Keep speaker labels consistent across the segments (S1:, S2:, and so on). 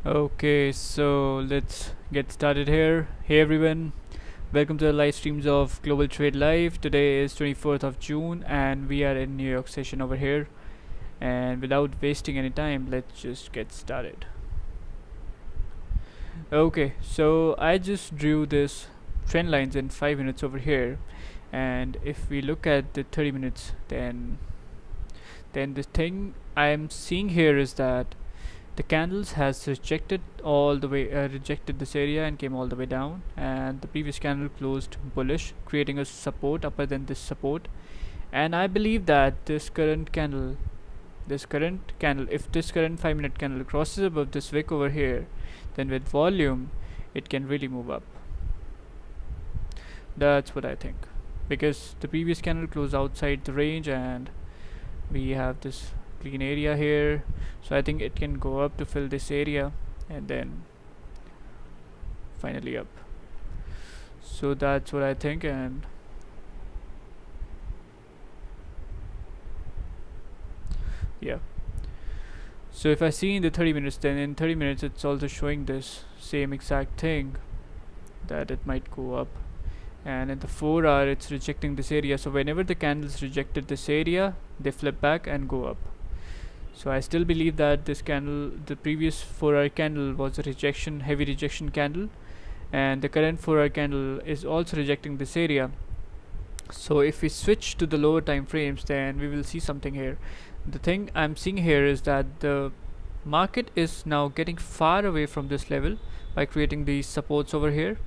S1: Okay, so let's get started here. Hey everyone, welcome to the live streams of Global Trade Live. Today is 24th of June and we are in New York session over here. And without wasting any time, let's just get started. Okay, so I just drew this trend lines in 5 minutes over here. And if we look at the 30 minutes, then the thing I'm seeing here is that the candles has rejected this area and came all the way down, and the previous candle closed bullish, creating a support upper than this support. And I believe that if this current 5-minute candle crosses above this wick over here, then with volume it can really move up. That's what I think, because the previous candle closed outside the range and we have this clean area here, so I think it can go up to fill this area and then finally up. So that's what I think. And yeah, so if I see in the 30 minutes, then in 30 minutes it's also showing this same exact thing, that it might go up. And in the 4 hour it's rejecting this area, so whenever the candles rejected this area, they flip back and go up. So I still believe that this candle, the previous 4-hour candle, was a heavy rejection candle, and the current 4-hour candle is also rejecting this area. So if we switch to the lower time frames, then we will see something here. The thing I'm seeing here is that the market is now getting far away from this level by creating these supports over here,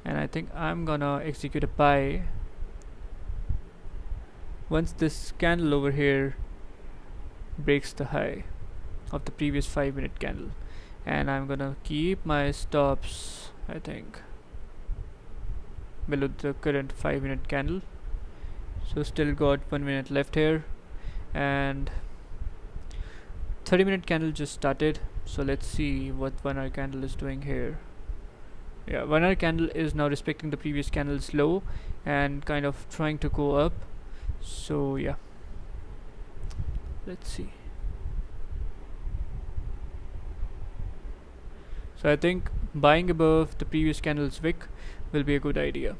S1: and I think I'm gonna execute a buy once this candle over here breaks the high of the previous 5-minute candle. And I'm gonna keep my stops, I think, below the current 5-minute candle. So still got 1 minute left here, and 30-minute candle just started. So let's see what 1-hour candle is doing here. Yeah, 1-hour candle is now respecting the previous candle's low and kind of trying to go up. So yeah, let's see. So I think buying above the previous candle's wick will be a good idea.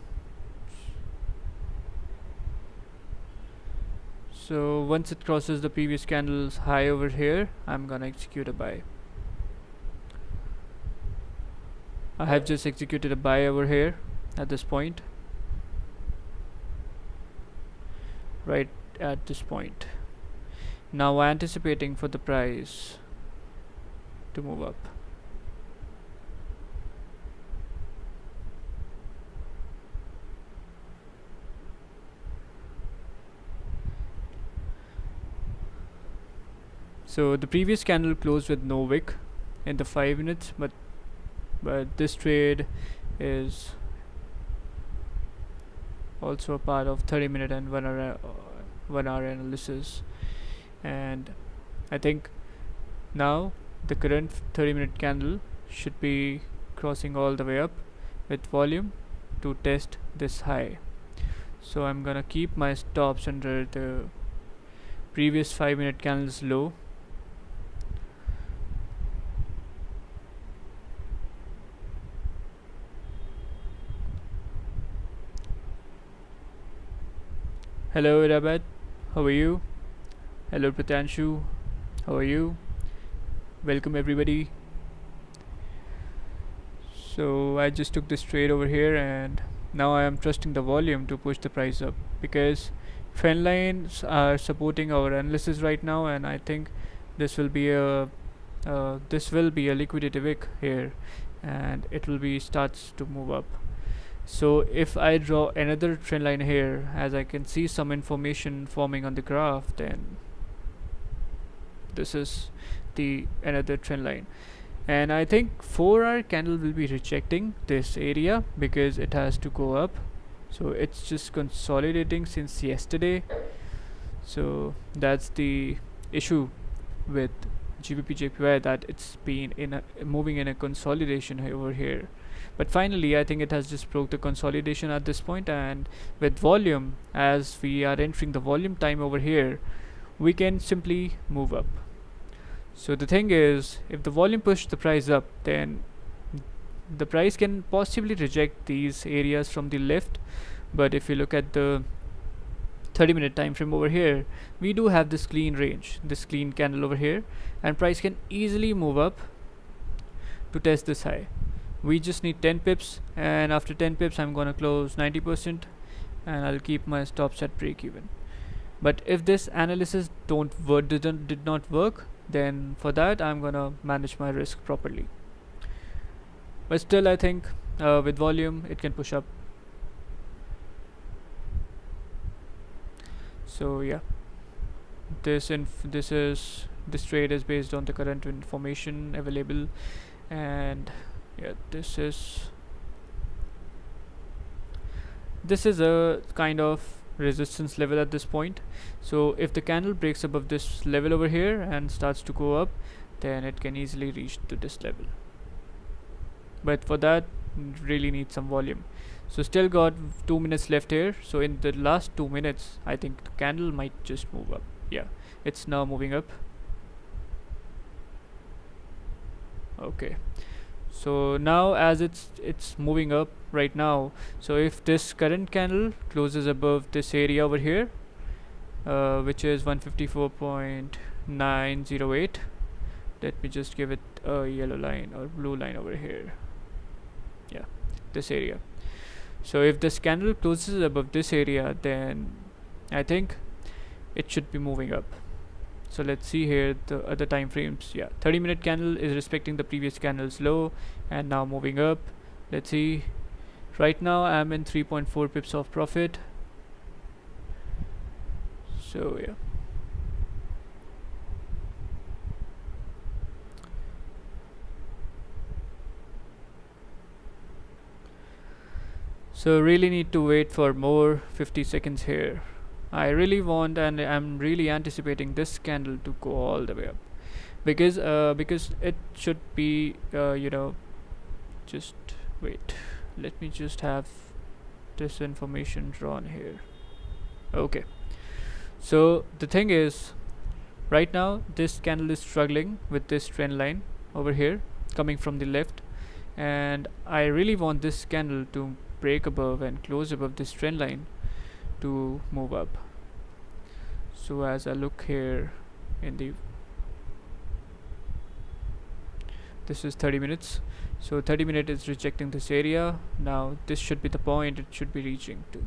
S1: So once it crosses the previous candle's high over here, I'm gonna execute a buy. I have just executed a buy over here at this point, right at this point. Now anticipating for the price to move up. So the previous candle closed with no wick in the 5 minutes, but this trade is also a part of 30-minute and 1 hour analysis. And I think now the current 30-minute candle should be crossing all the way up with volume to test this high. So I'm gonna keep my stops under the previous 5-minute candle's low. Hello Rabat, how are you? Hello Pratanshu, how are you? Welcome everybody. So I just took this trade over here, and now I am trusting the volume to push the price up, because trend lines are supporting our analysis right now, and I think this will be a liquidity wick here, and it will be starts to move up. So if I draw another trend line here, as I can see some information forming on the graph, then this is the another trend line. And I think 4-hour candle will be rejecting this area because it has to go up. So it's just consolidating since yesterday. So that's the issue with GBPJPY, that it's been moving in a consolidation over here. But finally I think it has just broke the consolidation at this point, and with volume, as we are entering the volume time over here, we can simply move up. So the thing is, if the volume pushed the price up, then the price can possibly reject these areas from the left. But if you look at the 30-minute time frame over here, we do have this clean range, this clean candle over here, and price can easily move up to test this high. We just need 10 pips, and after 10 pips I'm gonna close 90% and I'll keep my stops at break even. But if this analysis did not work, then for that I'm gonna manage my risk properly. But still, I think with volume it can push up. So yeah, this trade is based on the current information available, and yeah, this is a kind of resistance level at this point. So if the candle breaks above this level over here and starts to go up, then it can easily reach to this level. But for that, really need some volume. So still got 2 minutes left here. So in the last 2 minutes, I think the candle might just move up. Yeah, it's now moving up. Okay, so now as it's moving up right now, so if this current candle closes above this area over here, which is 154.908, let me just give it a yellow line or blue line over here. Yeah, this area. So if this candle closes above this area, then I think it should be moving up. So let's see here the other time frames. Yeah, 30-minute candle is respecting the previous candle's low and now moving up. Let's see. Right now I'm in 3.4 pips of profit. So yeah. So really need to wait for more 50 seconds here. I really want, and I'm really anticipating this candle to go all the way up, because it should be just wait, let me just have this information drawn here. Okay, so the thing is, right now this candle is struggling with this trend line over here coming from the left, and I really want this candle to break above and close above this trend line to move up. So as I look here in the, this is 30 minutes, so 30 minute is rejecting this area. Now this should be the point it should be reaching to,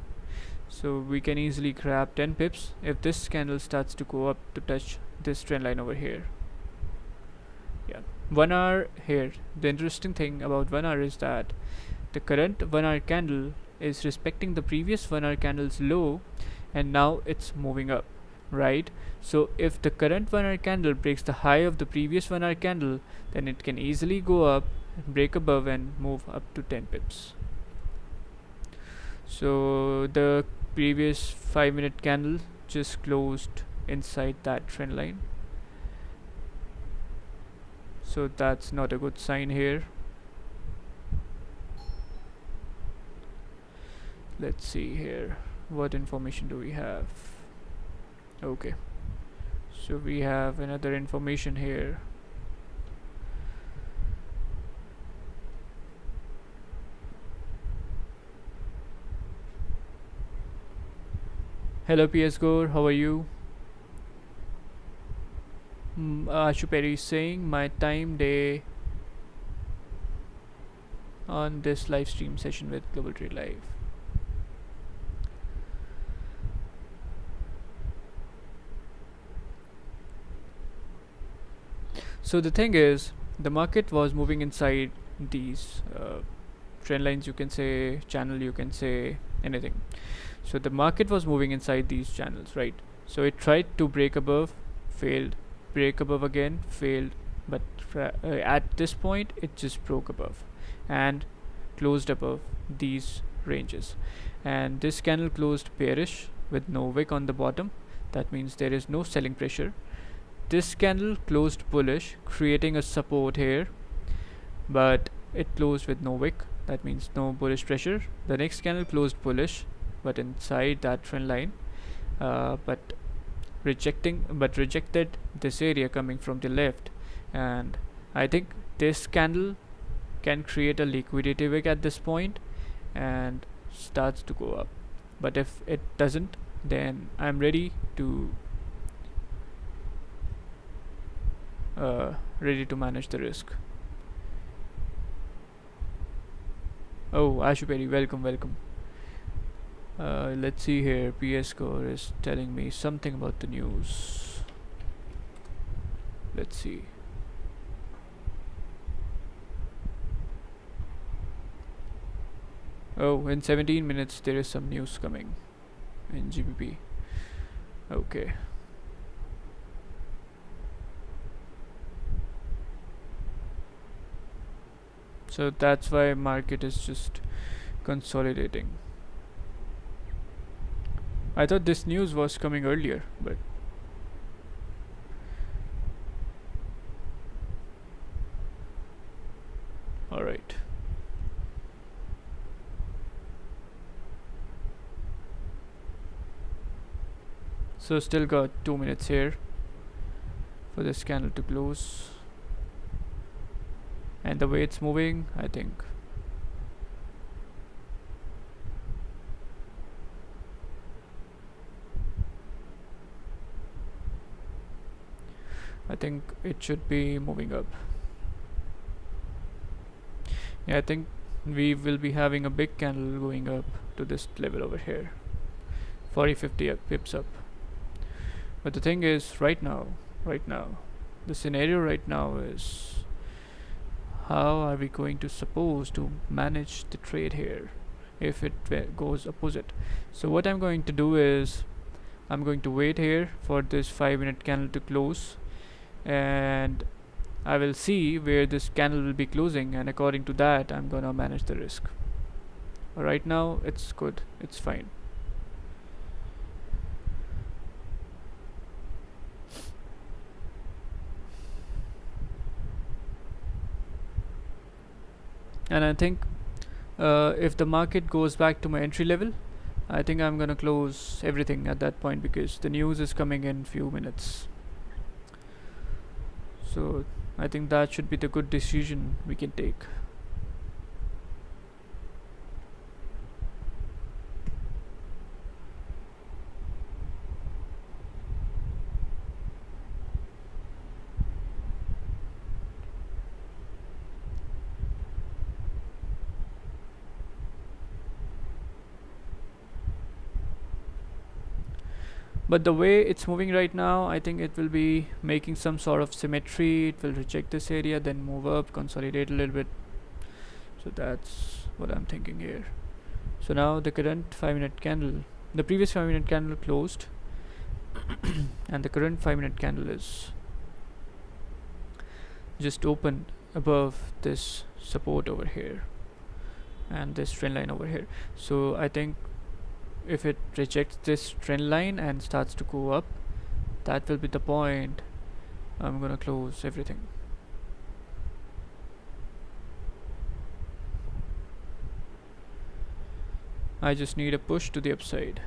S1: so we can easily grab 10 pips if this candle starts to go up to touch this trend line over here. Yeah, 1 hour here. The interesting thing about 1 hour is that the current 1 hour candle is respecting the previous 1 hour candle's low, and now it's moving up, right? So if the current 1 hour candle breaks the high of the previous 1 hour candle, then it can easily go up, break above and move up to 10 pips. So the previous 5-minute candle just closed inside that trend line, so that's not a good sign here. Let's see here, what information do we have? Okay, so we have another information here. Hello PS Gore, how are you? Ashu Perry is saying my time day on this live stream session with Global Trade Live. So the thing is, the market was moving inside these trend lines, you can say, channel, you can say anything. So the market was moving inside these channels, right? So it tried to break above, failed, break above again, failed, but at this point it just broke above and closed above these ranges, and this candle closed bearish with no wick on the bottom. That means there is no selling pressure. This candle closed bullish, creating a support here, but it closed with no wick. That means no bullish pressure. The next candle closed bullish, but inside that trend line, but rejected this area coming from the left. and I think this candle can create a liquidity wick at this point and starts to go up. But if it doesn't, then I'm ready to manage the risk. Oh, Ashuperi, welcome. Let's see here. PS score is telling me something about the news. Let's see. Oh, in 17 minutes there is some news coming in GBP. Okay. So that's why market is just consolidating. I thought this news was coming earlier, but alright. So still got 2 minutes here for this candle to close. And the way it's moving, I think it should be moving up. Yeah, I think we will be having a big candle going up to this level over here, 40-50 pips up. But the thing is, right now, the scenario right now is, how are we going to suppose to manage the trade here if it goes opposite? So what I'm going to do is, I'm going to wait here for this 5-minute candle to close, and I will see where this candle will be closing, and according to that I'm gonna manage the risk. Right now it's good, it's fine. And I think if the market goes back to my entry level, I think I'm gonna close everything at that point, because the news is coming in few minutes. So I think that should be the good decision we can take. But the way it's moving right now, I think it will be making some sort of symmetry. It will reject this area, then move up, consolidate a little bit. So that's what I'm thinking here. So now the current 5-minute candle, the previous 5-minute candle closed and the current 5-minute candle is just open above this support over here and this trend line over here. So I think if it rejects this trend line and starts to go up, that will be the point I'm gonna close everything. I just need a push to the upside.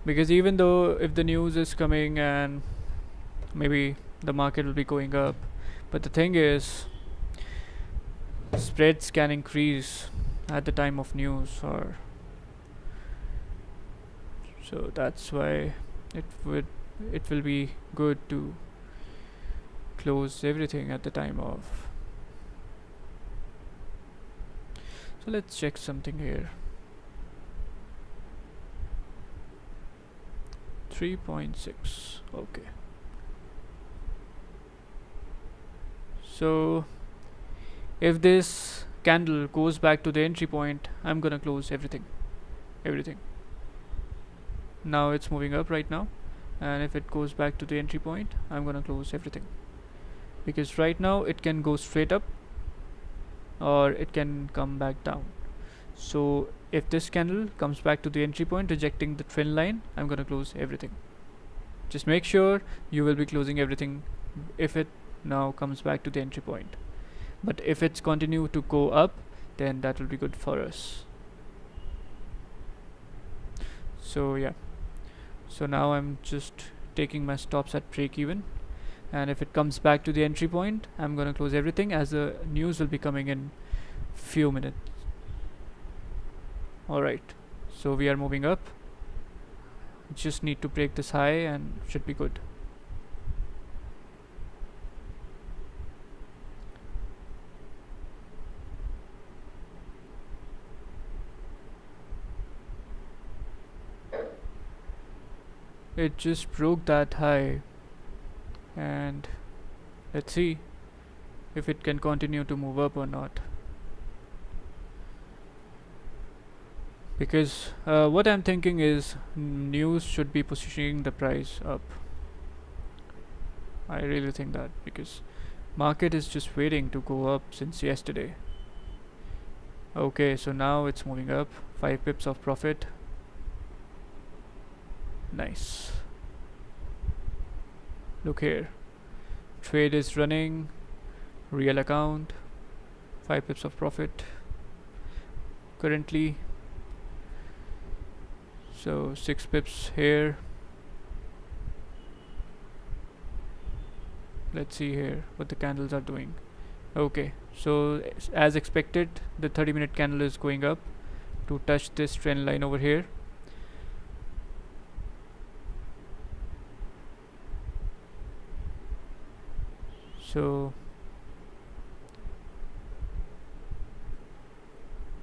S1: Because even though if the news is coming and maybe the market will be going up, but the thing is, spreads can increase at the time of news, or so that's why it will be good to close everything at the time of. So let's check something here. 3.6. okay, so if this candle goes back to the entry point, I'm gonna close everything. Now it's moving up right now, and if it goes back to the entry point, I'm gonna close everything, because right now it can go straight up or it can come back down. So if this candle comes back to the entry point rejecting the trend line, I'm gonna close everything. Just make sure you will be closing everything if it now comes back to the entry point. But if it's continue to go up, then that will be good for us. So yeah, So now I'm just taking my stops at break even, and if it comes back to the entry point, I'm gonna close everything as the news will be coming in few minutes. Alright, so we are moving up. Just need to break this high and should be good. It just broke that high, and let's see if it can continue to move up or not. Because what I'm thinking is news should be pushing the price up. I really think that, because market is just waiting to go up since yesterday. Okay, so now it's moving up, 5 pips of profit. Nice. Look here, trade is running, real account, 5 pips of profit currently. So 6 pips here. Let's see here what the candles are doing. Okay, so as expected, the 30-minute candle is going up to touch this trend line over here. So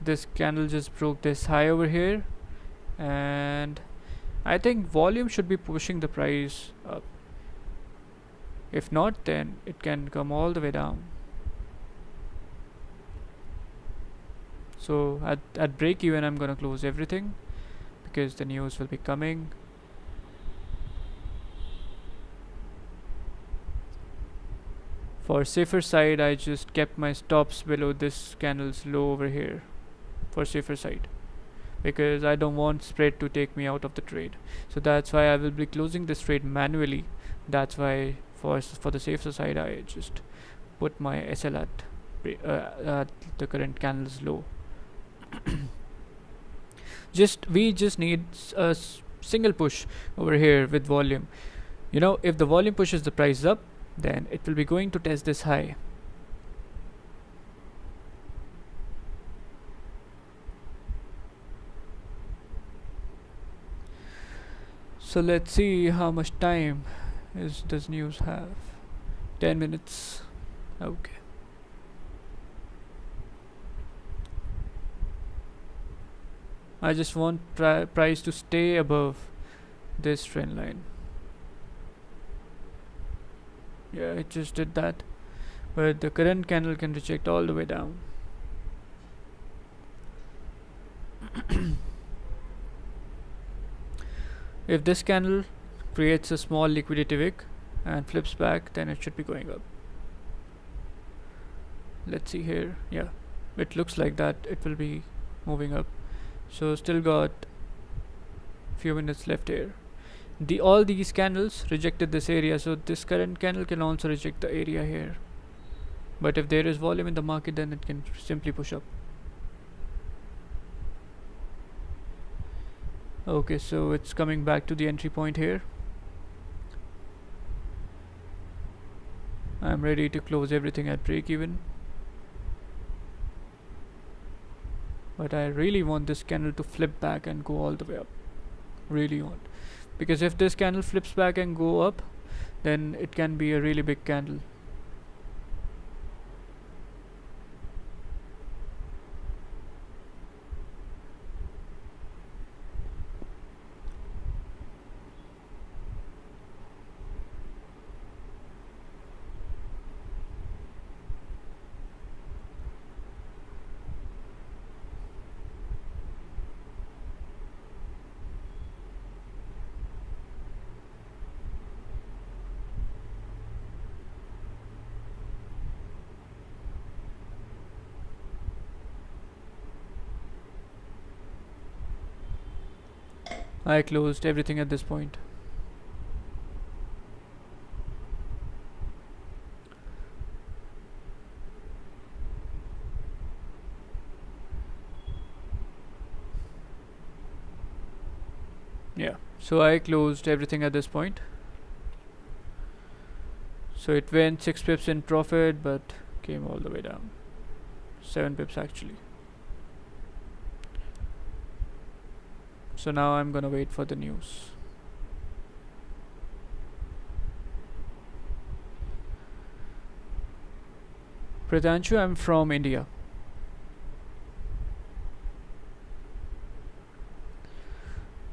S1: this candle just broke this high over here, and I think volume should be pushing the price up. If not, then it can come all the way down. So at break even, I'm gonna close everything because the news will be coming. For safer side, I just kept my stops below this candle's low over here for safer side, because I don't want spread to take me out of the trade. So that's why I will be closing this trade manually. That's why for the safer side, I just put my SL at the current candle's low. We just need a single push over here with volume. You know, if the volume pushes the price up, then it will be going to test this high. So let's see how much time does news have. 10 minutes. Okay. I just want price to stay above this trend line. Yeah, it just did that, but the current candle can reject all the way down. If this candle creates a small liquidity wick and flips back, then it should be going up. Let's see here. Yeah, it looks like that it will be moving up. So still got few minutes left here. All these candles rejected this area, so this current candle can also reject the area here. But if there is volume in the market, then it can simply push up. Okay, so it's coming back to the entry point here. I'm ready to close everything at break even. But I really want this candle to flip back and go all the way up. Really want. Because if this candle flips back and go up, then it can be a really big candle. I closed everything at this point. Yeah, So I closed everything at this point. So it went 6 pips in profit but came all the way down, 7 pips actually. So now I'm gonna wait for the news. Pritanshu, I'm from India.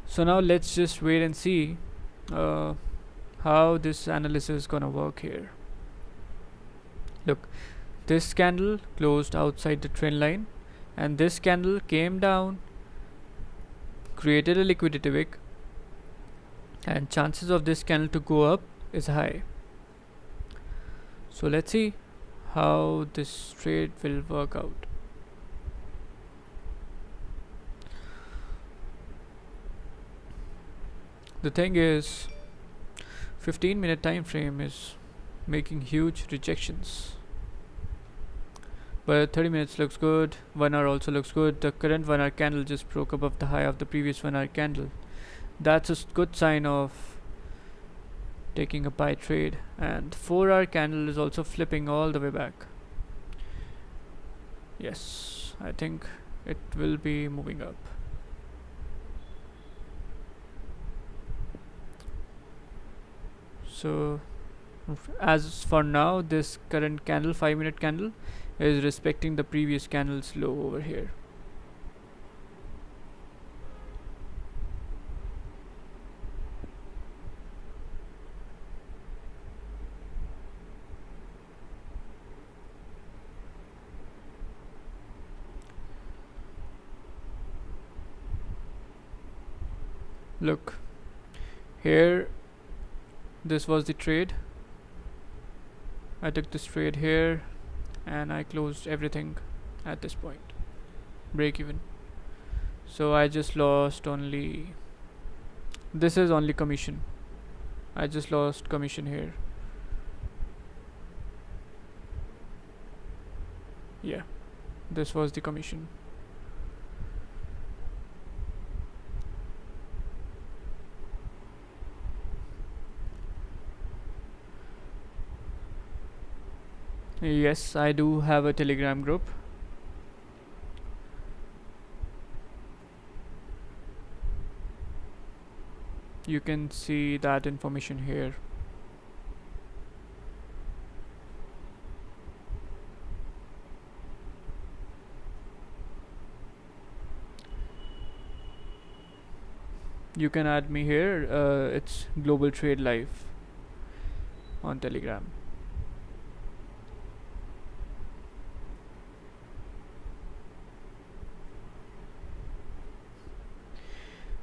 S1: So now let's just wait and see how this analysis is gonna work here. Look, this candle closed outside the trend line and this candle came down, created a liquidity wick, and chances of this candle to go up is high. So let's see how this trade will work out. The thing is, 15-minute time frame is making huge rejections, but 30 minutes looks good. 1 hour also looks good. The current 1 hour candle just broke above the high of the previous 1 hour candle. That's a good sign of taking a buy trade. And 4 hour candle is also flipping all the way back. Yes, I think it will be moving up. So as for now, this current candle, 5-minute candle, is respecting the previous candle's low over here. Look, here, this was the trade. I took this trade here and I closed everything at this point, break even. So I just lost only, this is only commission. I just lost commission here. Yeah, this was the commission. Yes, I do have a Telegram group. You can see that information here. You can add me here. It's Global Trade Live on Telegram.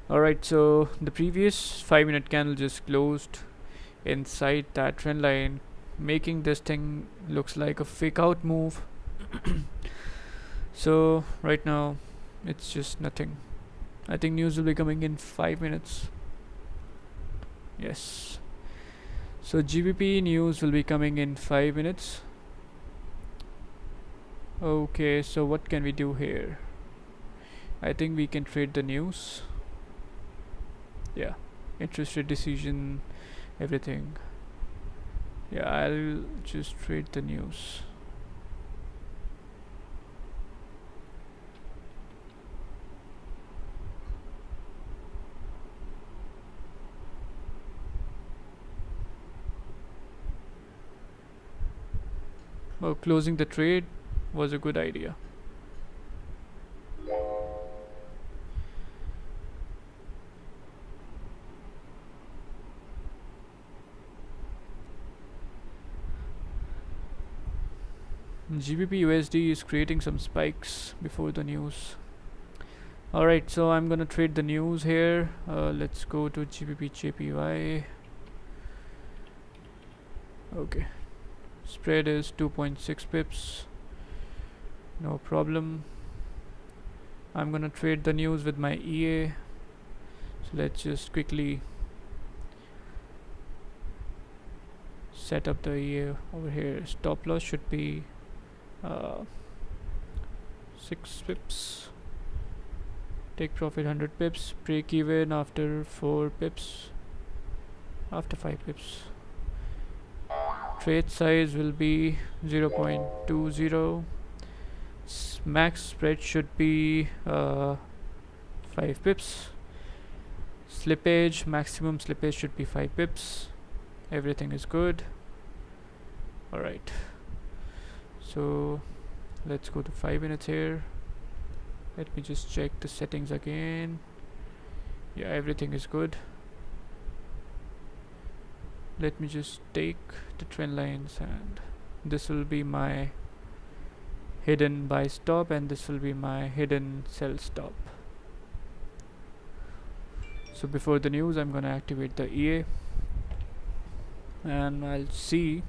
S1: Alright, so the previous 5-minute candle just closed inside that trend line, making this thing looks like a fake out move. So right now it's just nothing. I think news will be coming in 5 minutes. Yes, so GBP news will be coming in 5 minutes. Okay, so what can we do here? I think we can trade the news. Yeah, interest rate decision, everything. Yeah, I'll just trade the news. Well, closing the trade was a good idea. GBP USD is creating some spikes before the news. Alright, so I'm gonna trade the news here. Let's go to GBPJPY. Okay, spread is 2.6 pips, no problem. I'm gonna trade the news with my EA. So let's just quickly set up the EA over here. Stop loss should be 6 pips. Take profit 100 pips, break even after 4 pips, after 5 pips. Trade size will be 0.20. Max spread should be 5 pips. Slippage, maximum slippage should be 5 pips. Everything is good. Alright, so let's go to 5 minutes here. Let me just check the settings again. Yeah, everything is good. Let me just take the trend lines, and this will be my hidden buy stop, and this will be my hidden sell stop. So before the news, I'm gonna activate the EA, and I'll see.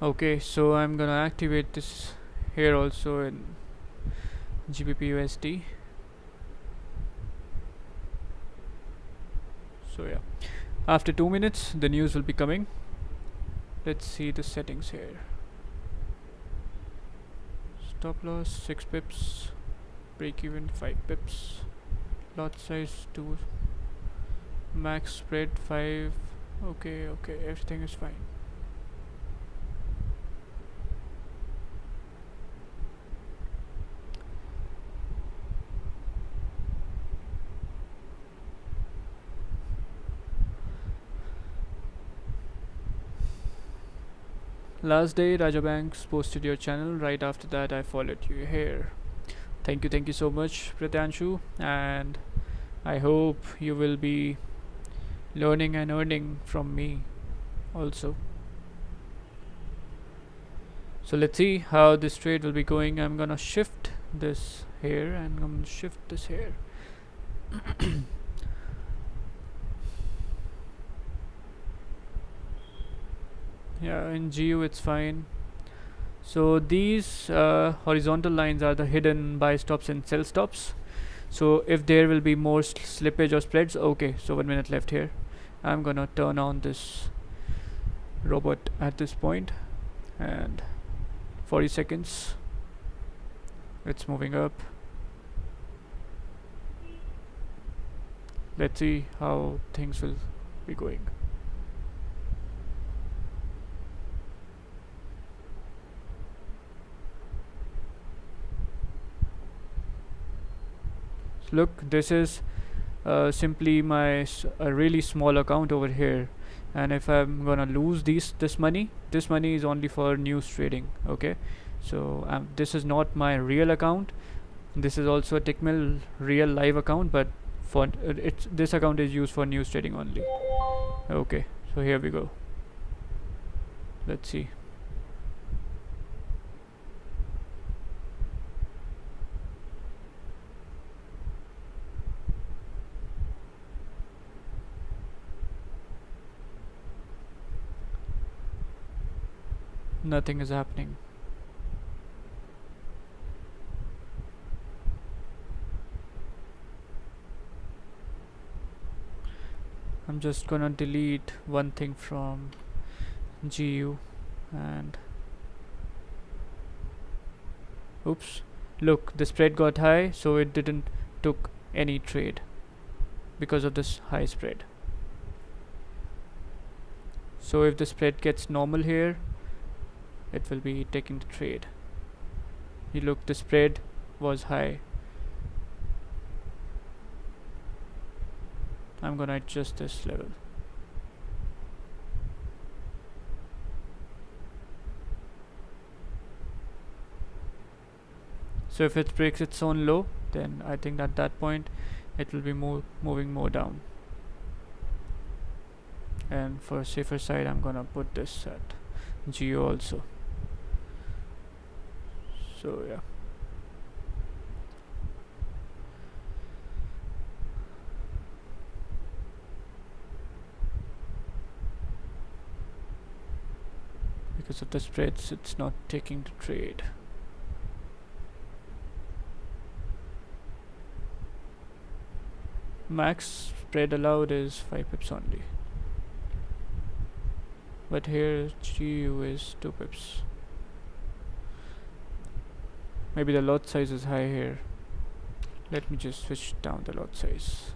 S1: Okay, so I'm gonna activate this here also in GBPUSD. So yeah, after 2 minutes the news will be coming. Let's see the settings here. Stop loss 6 pips, break even 5 pips, lot size 2, max spread 5. Okay, everything is fine. Last day Raja Banks posted your channel. Right after that I followed you here. Thank you so much, Pratyanshu, and I hope you will be learning and earning from me also. So let's see how this trade will be going. I'm gonna shift this here, and I'm gonna shift this here. Yeah, in GU it's fine. So these horizontal lines are the hidden buy stops and sell stops. So if there will be more slippage or spreads, okay, so 1 minute left here. I'm gonna turn on this robot at this point, and 40 seconds. It's moving up. Let's see how things will be going. Look, this is simply my a really small account over here, and if I'm gonna lose this money is only for news trading. Okay, so this is not my real account. This is also a Tickmill real live account, but for this account is used for news trading only. Okay, so here we go. Let's see. Nothing is happening. I'm just gonna delete one thing from GU, and oops, look, the spread got high, so it didn't took any trade because of this high spread. So if the spread gets normal here, it will be taking the trade. You look, the spread was high. I'm gonna adjust this level. So if it breaks its own low, then I think at that point it will be moving more down. And for a safer side, I'm gonna put this at GO also. So yeah, because of the spreads, it's not taking the trade. Max spread allowed is 5 pips only, but here GU is 2 pips. Maybe the lot size is high here. Let me just switch down the lot size.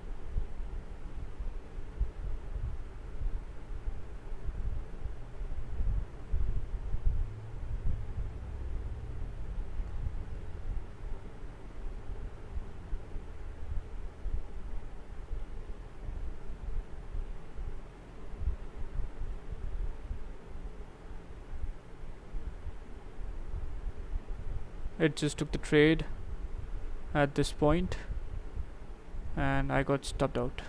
S1: It just took the trade at this point and I got stopped out.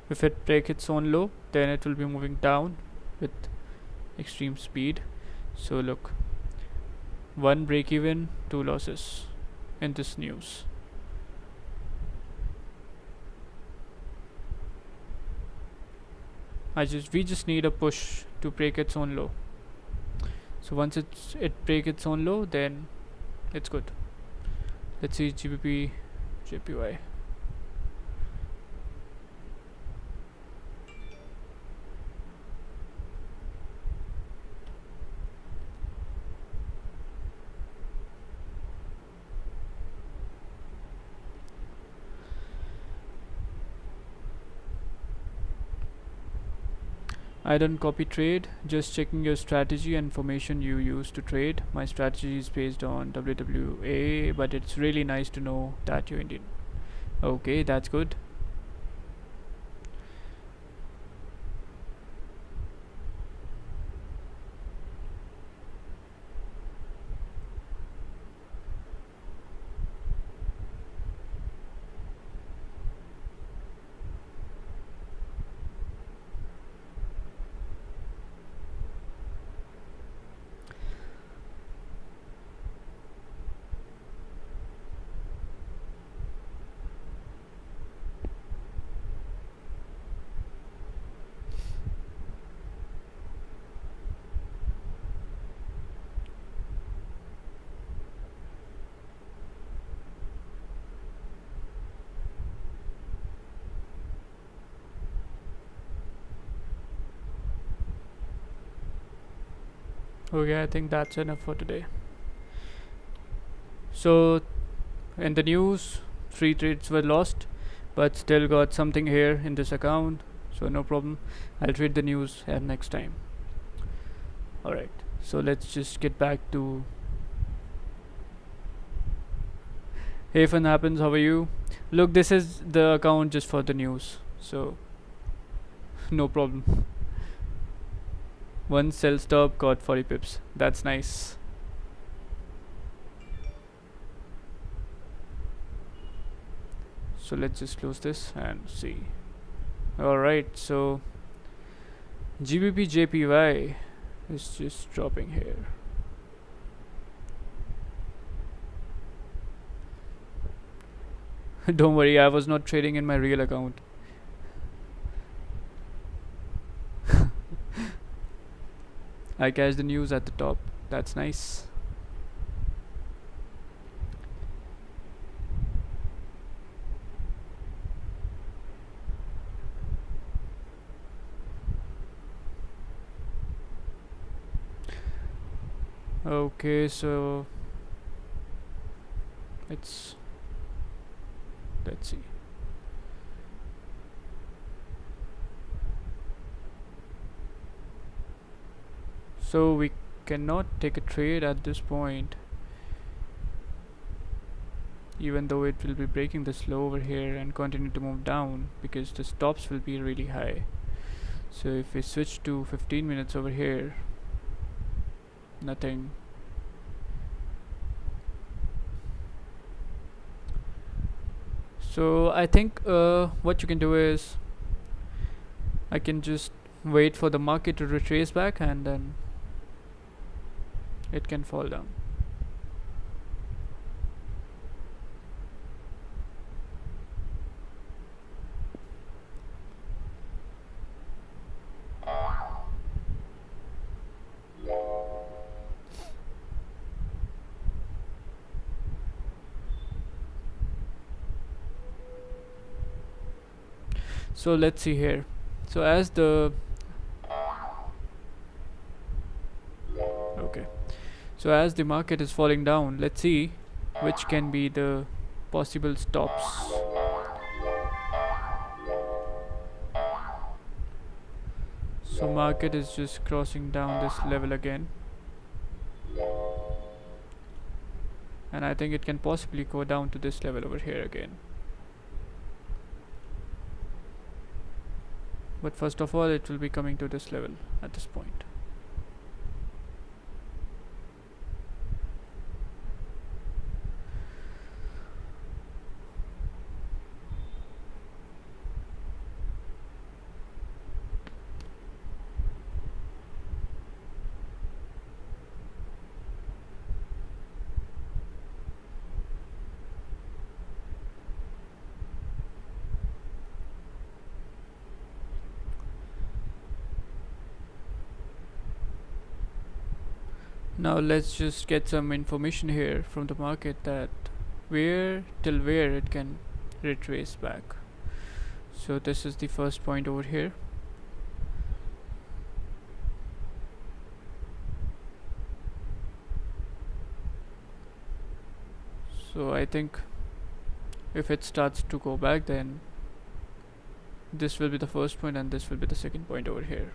S1: If it breaks its own low, then it will be moving down with extreme speed. So look, 1 break even, 2 losses in this news. We just need a push to break its own low. So once it break its own low, then it's good. Let's see GBPJPY. I don't copy trade, just checking your strategy and information you use to trade. My strategy is based on WWA, but it's really nice to know that you're Indian. Okay, that's good. Okay, I think that's enough for today. So in the news, 3 trades were lost, but still got something here in this account, so no problem. I'll trade the news next time. Alright, so let's just get back to Hey Fun Happens, how are you? Look, this is the account just for the news, so no problem. One sell stop got 40 pips. That's nice. So let's just close this and see. Alright, so GBPJPY is just dropping here. Don't worry, I was not trading in my real account. I catch the news at the top. That's nice. Okay, so let's see. So we cannot take a trade at this point, even though it will be breaking this low over here and continue to move down, because the stops will be really high. So if we switch to 15 minutes over here, nothing. So I think what you can do is I can just wait for the market to retrace back, and then it can fall down. So let's see here. So as the okay, so as the market is falling down, let's see which can be the possible stops. So market is just crossing down this level again, and I think it can possibly go down to this level over here again. But first of all, it will be coming to this level at this point. Now let's just get some information here from the market that where till where it can retrace back. So this is the first point over here. So I think if it starts to go back, then this will be the first point and this will be the second point over here.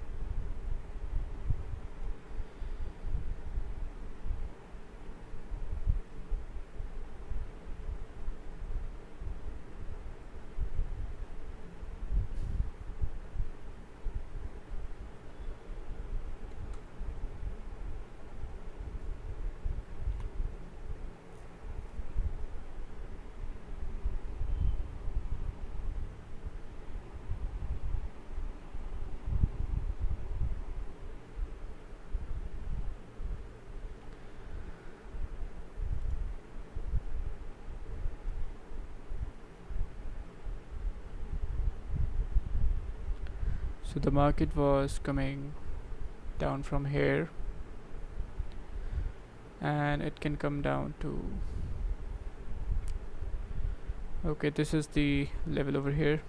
S1: So the market was coming down from here, and it can come down to, okay, this is the level over here.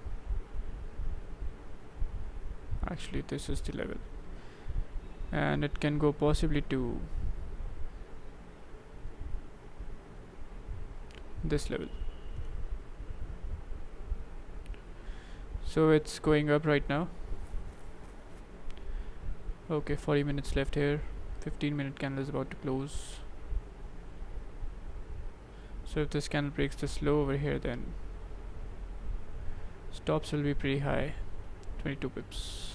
S1: Actually this is the level, and it can go possibly to this level. So it's going up right now. Okay, 40 minutes left here. 15-minute candle is about to close. So if this candle breaks this low over here, then stops will be pretty high, 22 pips.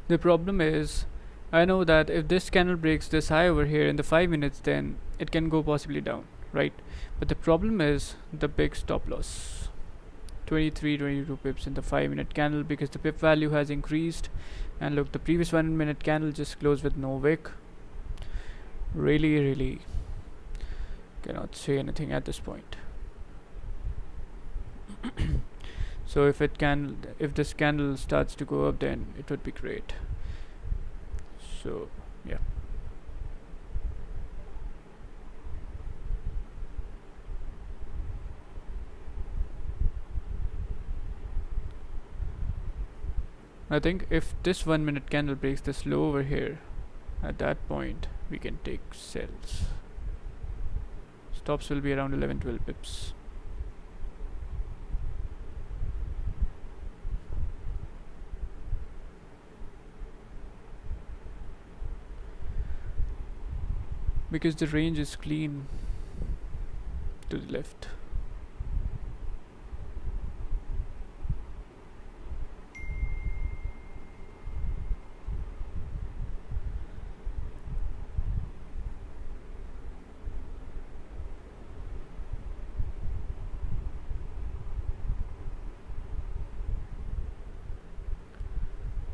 S1: The problem is, I know that if this candle breaks this high over here in the 5 minutes, then it can go possibly down, right? But the problem is the big stop loss, 22 pips in the 5-minute candle, because the pip value has increased. And look, the previous 1-minute candle just closed with no wick. Really cannot say anything at this point. So if this candle starts to go up, then it would be great. So yeah. I think if this 1 minute candle breaks this low over here, at that point we can take sells. Stops will be around 11-12 pips. Because the range is clean to the left.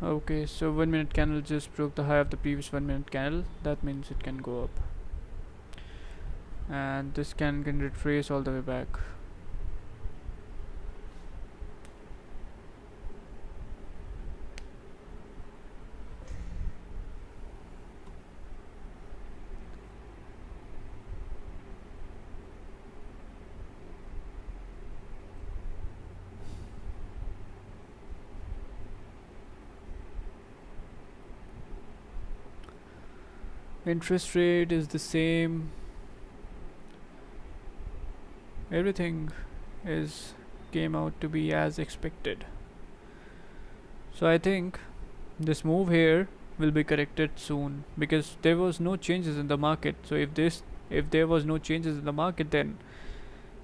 S1: Okay, so 1 minute candle just broke the high of the previous 1 minute candle. That means it can go up, and this can retrace all the way back. Interest rate is the same. Everything is came out to be as expected. So I think this move here will be corrected soon, because there was no changes in the market. So if there was no changes in the market, then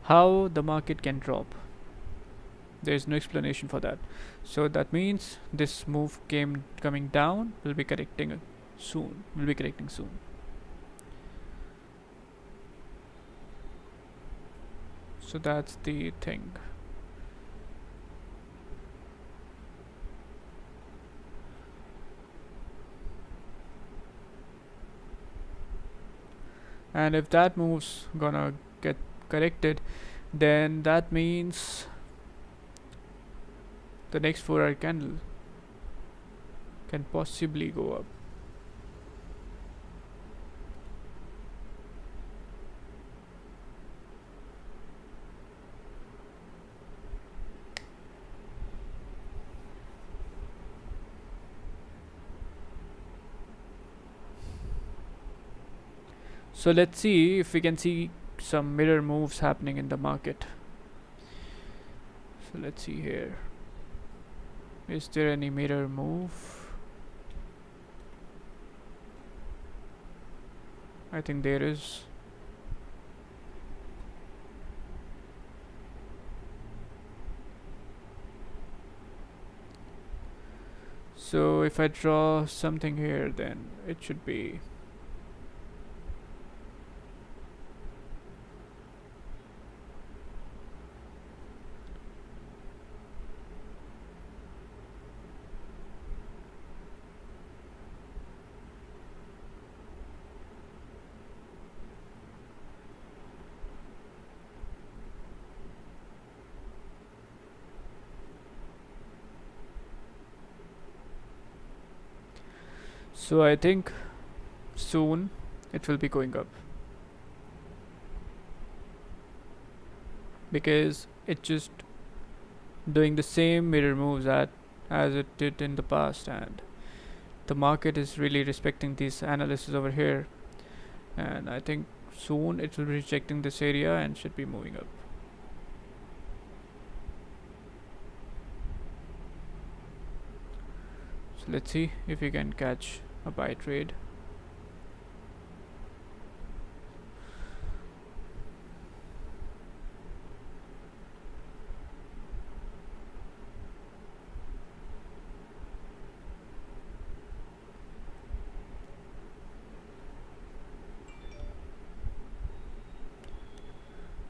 S1: how the market can drop? There is no explanation for that. So that means this move coming down will be correcting soon. So that's the thing. And if that move's gonna get corrected, then that means the next 4-hour candle can possibly go up. So let's see if we can see some mirror moves happening in the market. So let's see here. Is there any mirror move? I think there is. So if I draw something here, then it should be so I think soon it will be going up, because it just doing the same mirror moves as it did in the past, and the market is really respecting these analysis over here, and I think soon it will be rejecting this area and should be moving up. So let's see if we can catch a buy trade.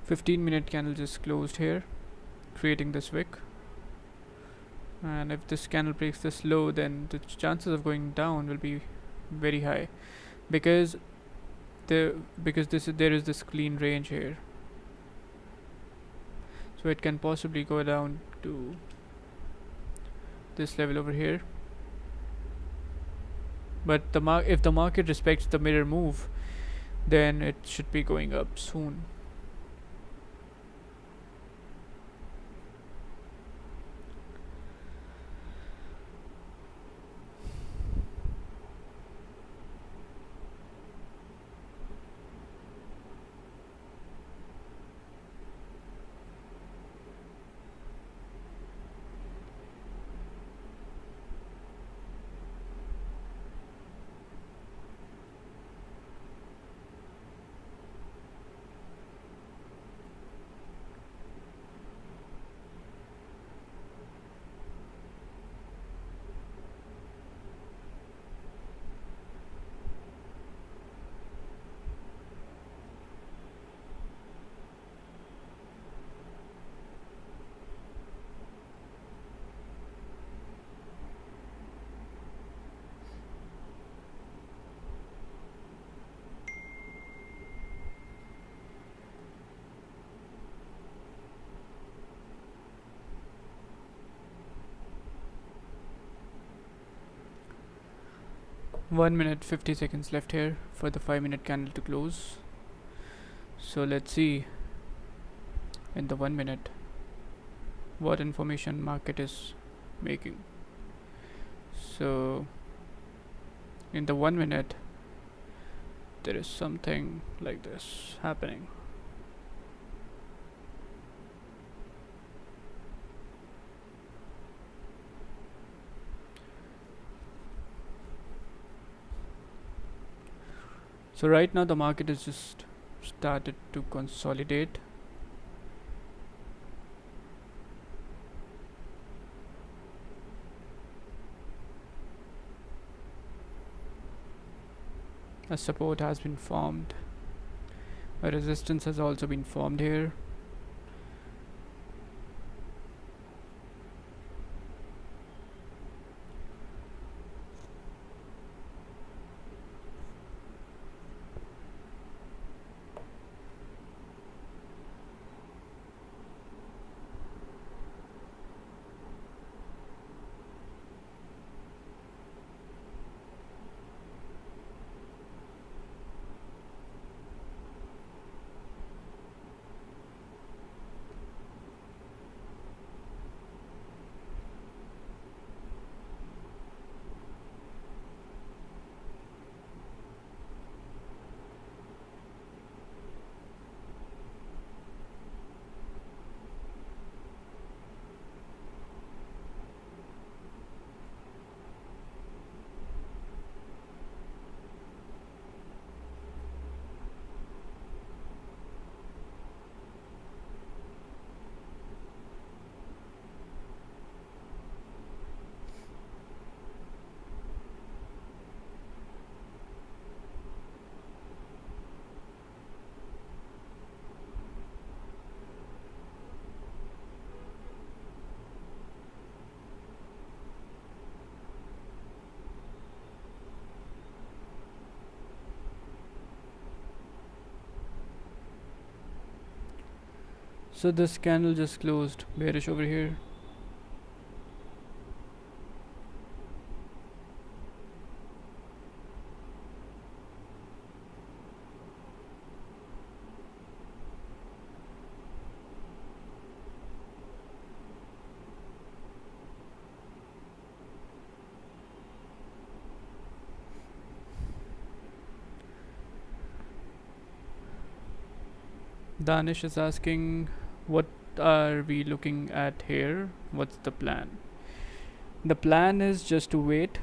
S1: $15-minute candle just closed here, creating this wick, and if this candle breaks this low, then the chances of going down will be very high, because there is this clean range here, so it can possibly go to this level over here. But if the market respects the mirror move, then it should be going up soon. One minute 50 seconds left here for the 5-minute candle to close. So let's see in the 1 minute what information market is making. So in the 1 minute there is something like this happening. So right now the market is just started to consolidate. A support has been formed. A resistance has also been formed here. So this candle just closed bearish over here. Danish is asking, what are we looking at here? What's the plan? The plan is just to wait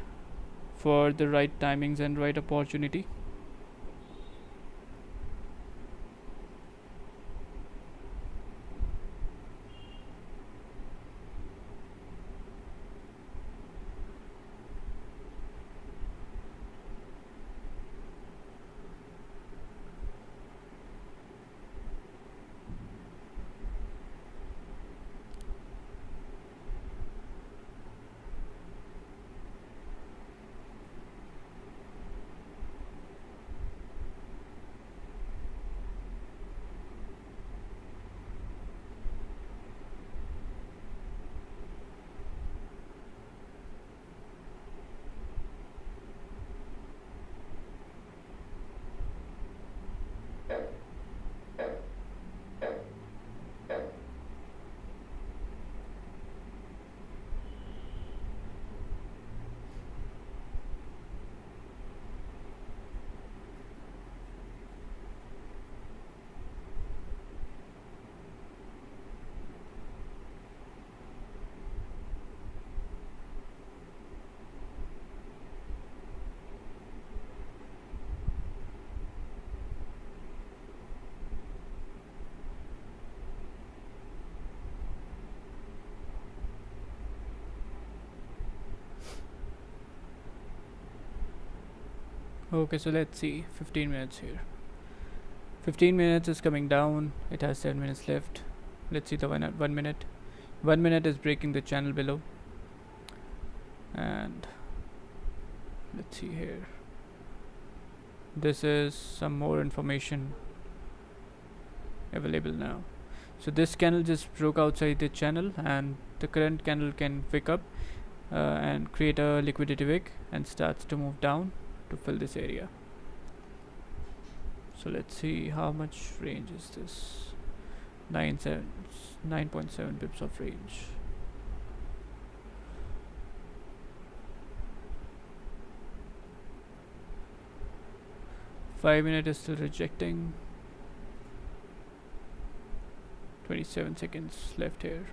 S1: for the right timings and right opportunity. Okay, so let's see, 15 minutes here. 15 minutes is coming down. It has 7 minutes left. Let's see the 1 minute. 1 minute is breaking the channel below. And let's see here. This is some more information available now. So this candle just broke outside the channel, and the current candle can pick up and create a liquidity wick and starts to move down to fill this area. So let's see how much range is this. 9.7 pips of range. Five minute is still rejecting. 27 seconds left here.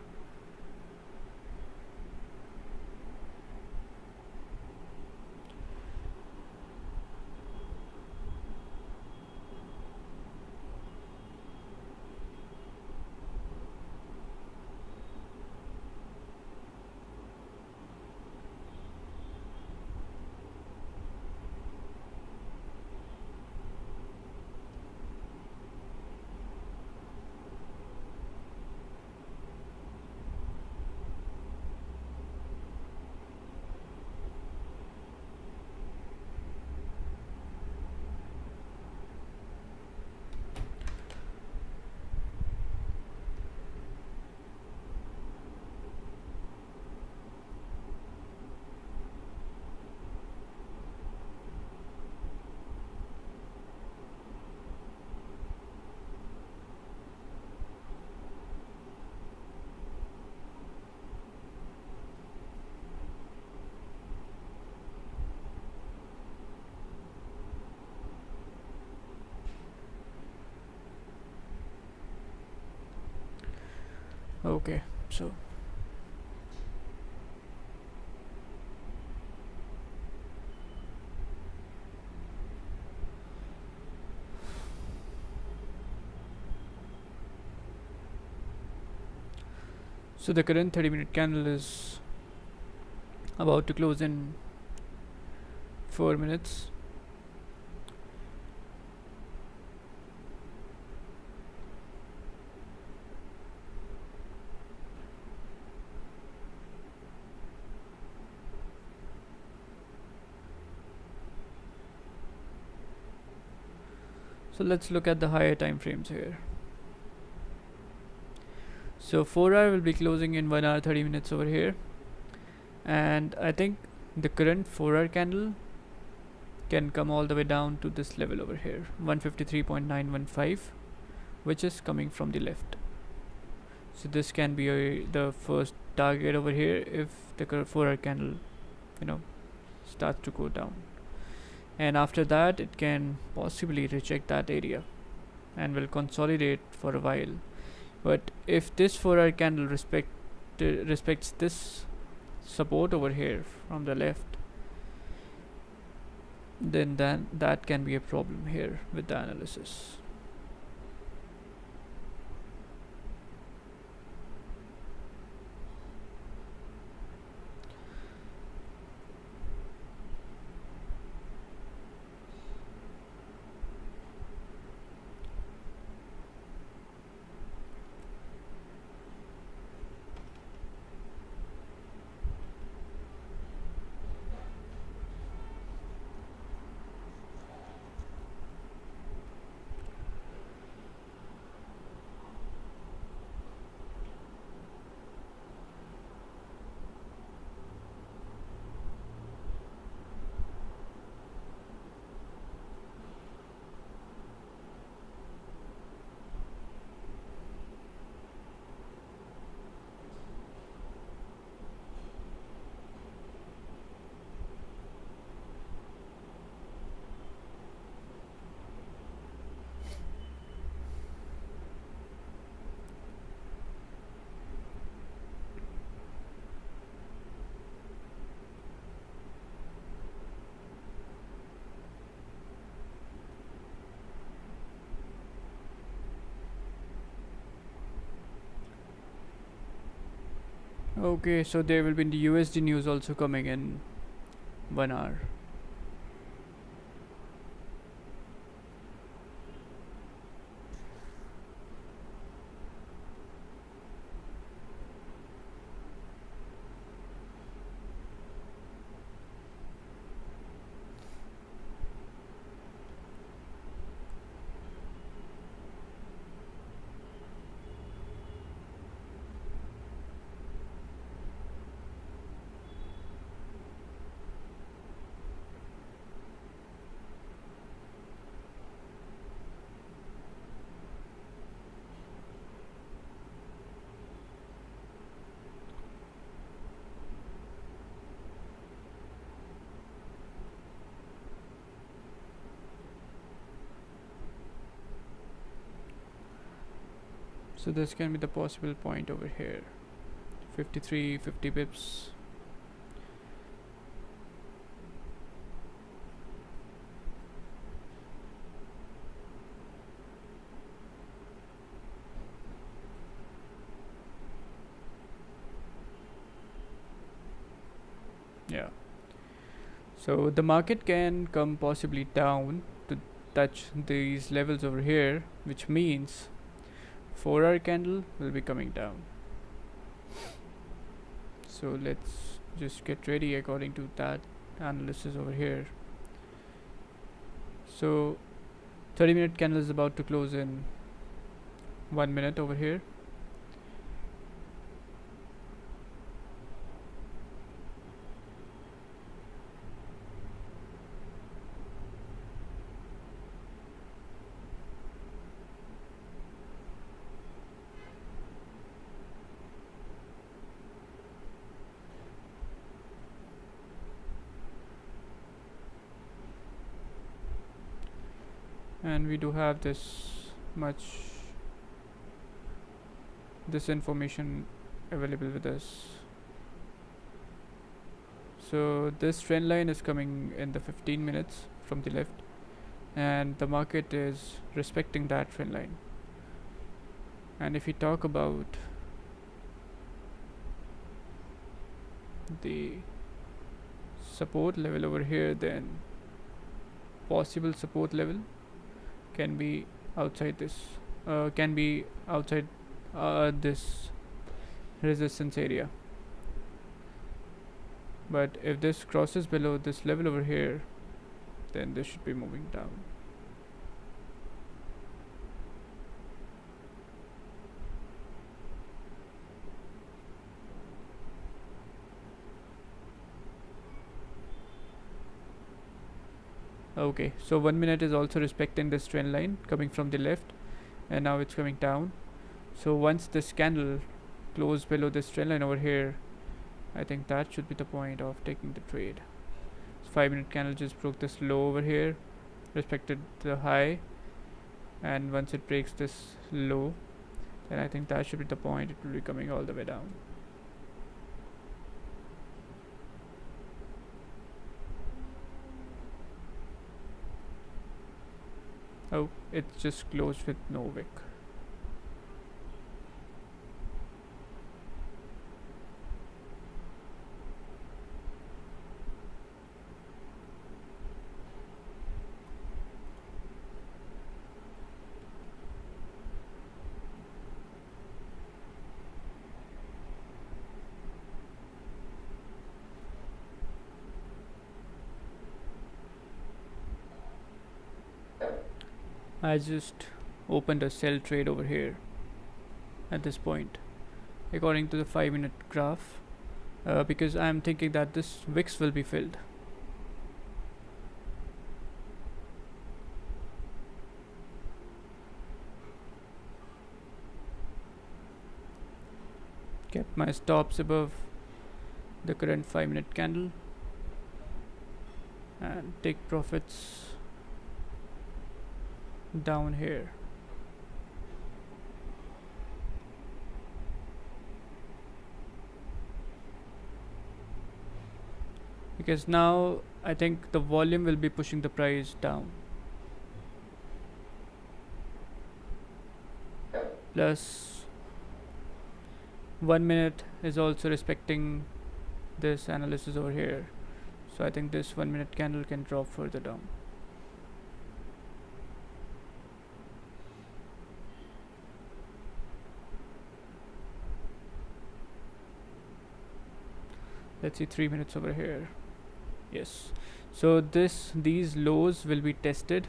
S1: Okay, so the current 30-minute candle is about to close in 4 minutes. So let's look at the higher time frames here. So 4 hour will be closing in 1 hour 30 minutes over here, and I think the current 4 hour candle can come all the way down to this level over here, 153.915, which is coming from the left. So this can be the first target over here if the 4 hour candle starts to go down, and after that it can possibly reject that area and will consolidate for a while. But if this 4 hour candle respects this support over here from the left, then that can be a problem here with the analysis. Okay, so there will be the USD news also coming in 1 hour. So this can be the possible point over here. 53, 50 pips. Yeah. So the market can come possibly down to touch these levels over here, which means 4-hour candle will be coming down. So let's just get ready according to that analysis over here. So 30-minute candle is about to close in 1 minute over here. And we do have this information available with us. So this trend line is coming in the 15 minutes from the left, and the market is respecting that trend line. And if we talk about the support level over here, then possible support level can be outside this this resistance area. But if this crosses below this level over here, then this should be moving down. Okay, so 1 minute is also respecting this trend line coming from the left, and now it's coming down. So once this candle closes below this trend line over here, I think that should be the point of taking the trade. So 5-minute candle just broke this low over here, respected the high, and once it breaks this low, then I think that should be the point. It will be coming all the way down. Oh, it's just closed with no wick. I just opened a sell trade over here at this point according to the 5-minute graph, because I'm thinking that this wicks will be filled. Kept my stops above the current 5-minute candle and take profits down here. Because now I think the volume will be pushing the price down. Plus 1 minute is also respecting this analysis over here. So I think this 1 minute candle can drop further down. Let's see 3 minutes over here. Yes, so these lows will be tested,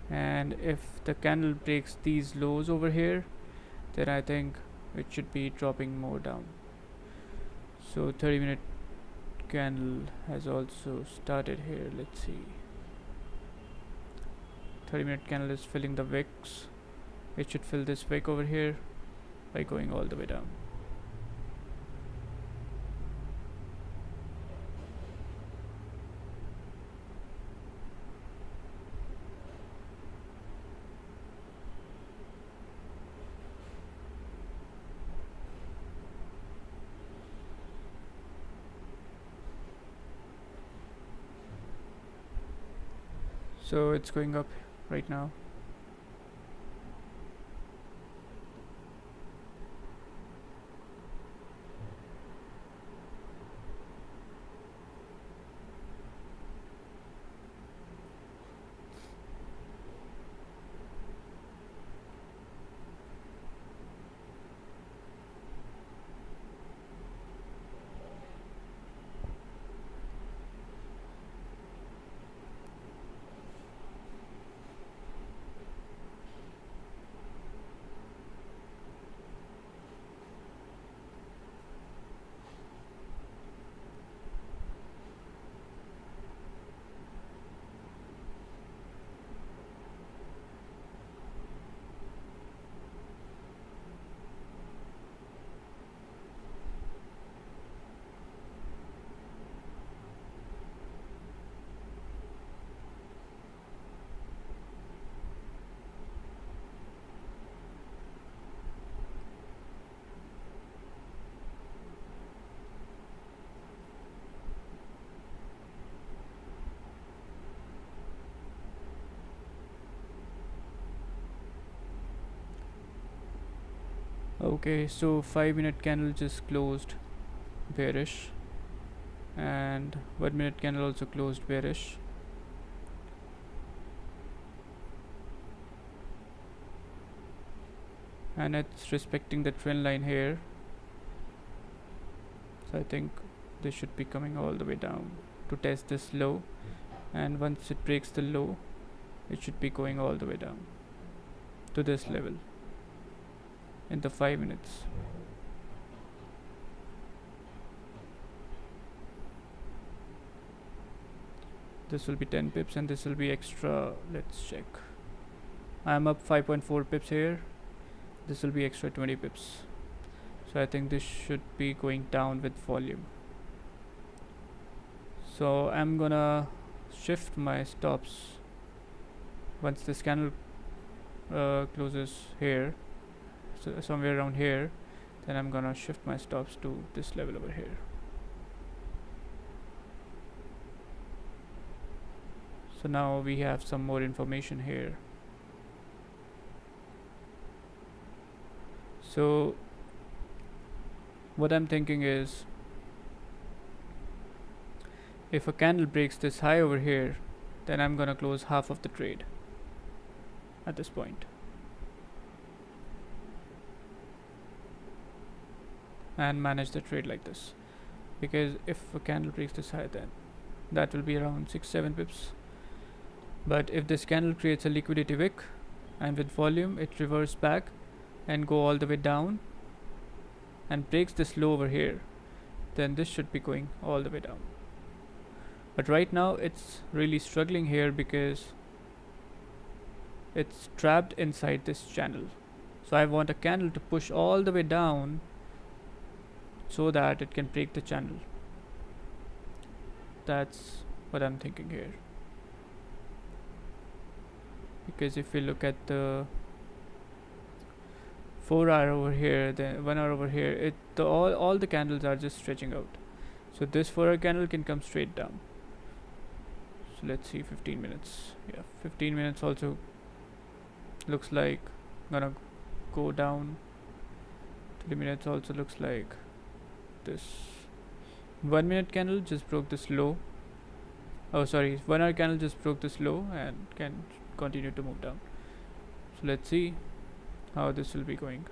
S1: and if the candle breaks these lows over here, then I think it should be dropping more down. So 30-minute candle has also started here. Let's see, 30-minute candle is filling the wicks. It should fill this wick over here by going all the way down. So it's going up right now. Okay, so 5-minute candle just closed bearish, and 1-minute candle also closed bearish. And it's respecting the trend line here, so I think this should be coming all the way down to test this low, and once it breaks the low, it should be going all the way down to this level in the 5 minutes. This will be 10 pips and this will be extra. Let's check. I'm up 5.4 pips here. This will be extra 20 pips. So I think this should be going down with volume. So I'm gonna shift my stops once this candle closes here, so somewhere around here, then I'm gonna shift my stops to this level over here. So now we have some more information here. So what I'm thinking is, if a candle breaks this high over here, then I'm gonna close half of the trade at this point, and manage the trade like this, because if a candle breaks this high, then that will be around 6-7 pips. But if this candle creates a liquidity wick and with volume it reverses back and go all the way down and breaks this low over here, then this should be going all the way down. But right now it's really struggling here because it's trapped inside this channel. So I want a candle to push all the way down so that it can break the channel. That's what I'm thinking here. Because if we look at the 4 hour over here, then 1 hour over here, all the candles are just stretching out. So this 4 hour candle can come straight down. So let's see 15 minutes. Yeah, 15 minutes also looks like gonna go down. 30 minutes also looks like this. 1 minute candle just broke this low. Oh sorry, 1 hour candle just broke this low and can continue to move down. So let's see how this will be going.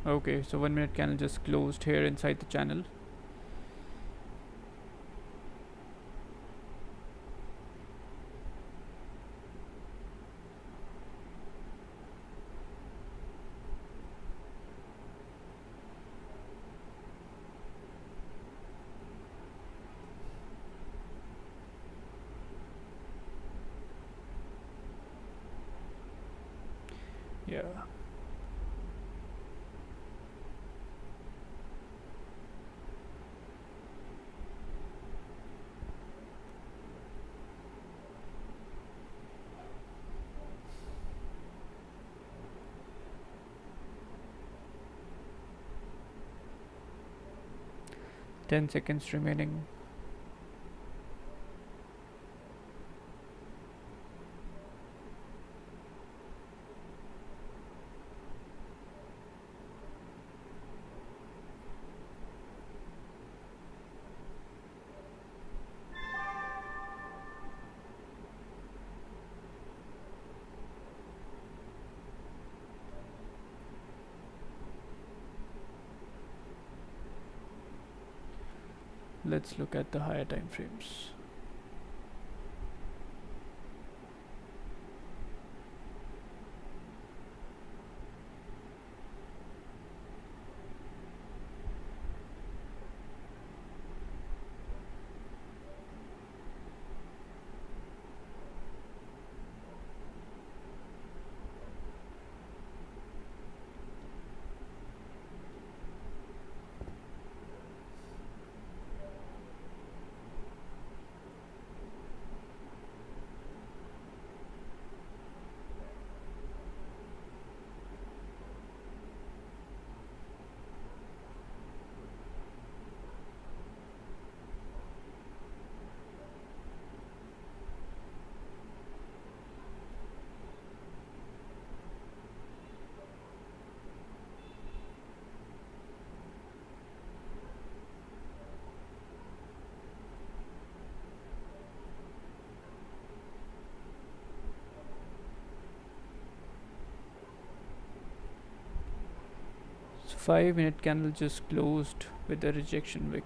S1: Okay, so 1 minute candle just closed here inside the channel. Yeah. 10 seconds remaining. Let's look at the higher time frames. So 5-minute candle just closed with a rejection wick.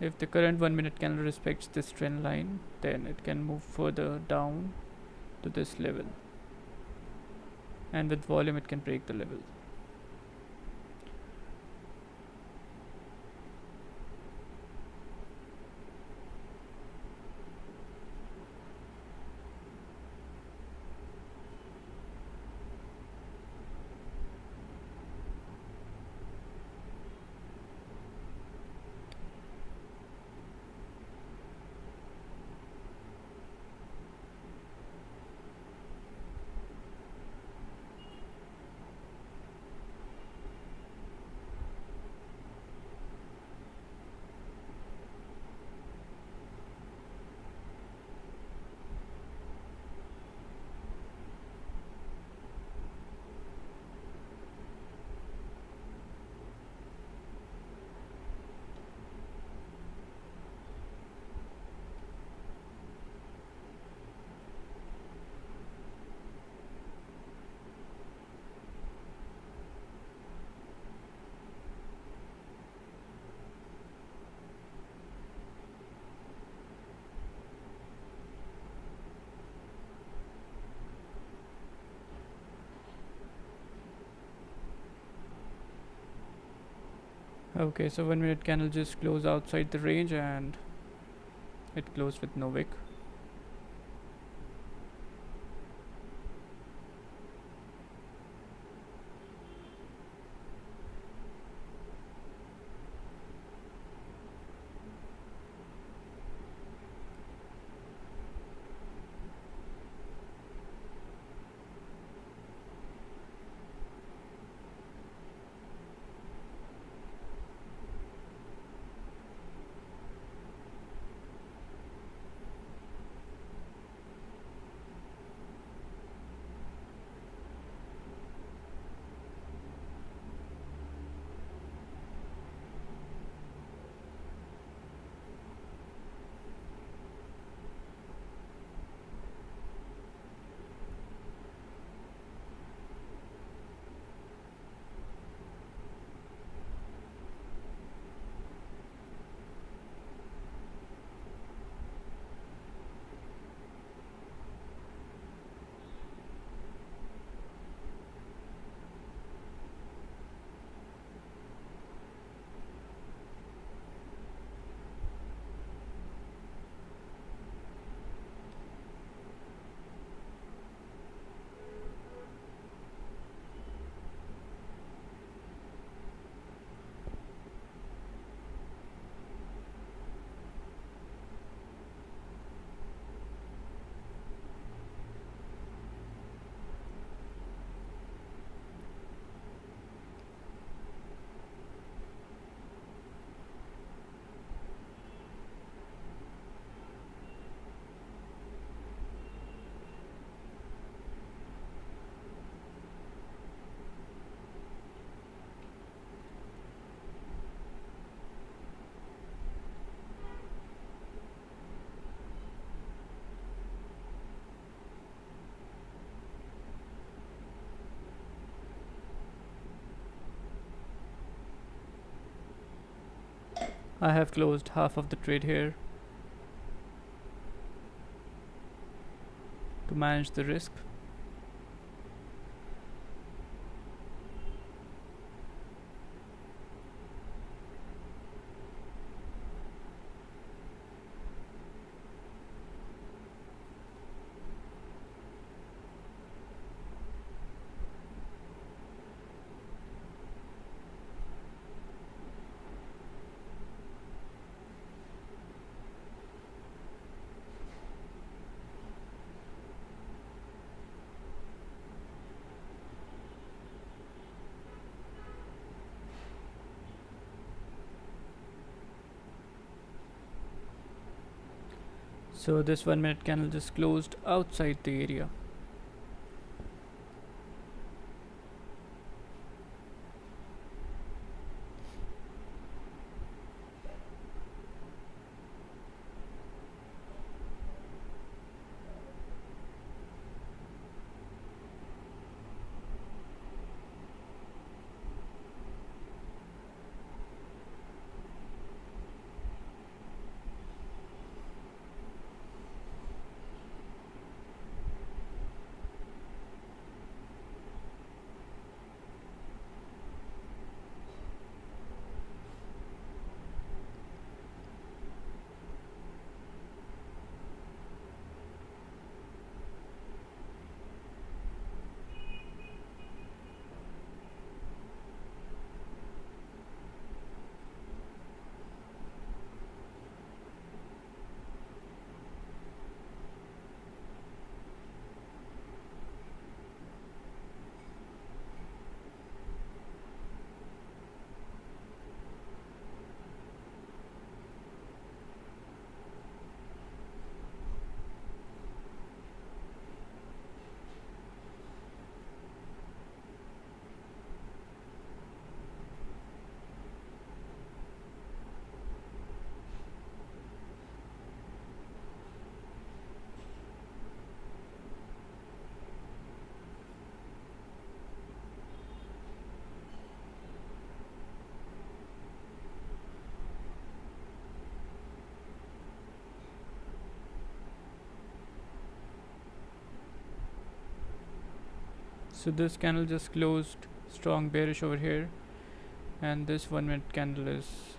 S1: If the current 1-minute candle respects this trend line, then it can move further down to this level, and with volume it can break the level. Okay, so 1-minute candle just closed outside the range and it closed with no wick. I have closed half of the trade here to manage the risk. So this 1 minute candle just closed outside the area. So this candle just closed strong bearish over here, and this 1 minute candle is,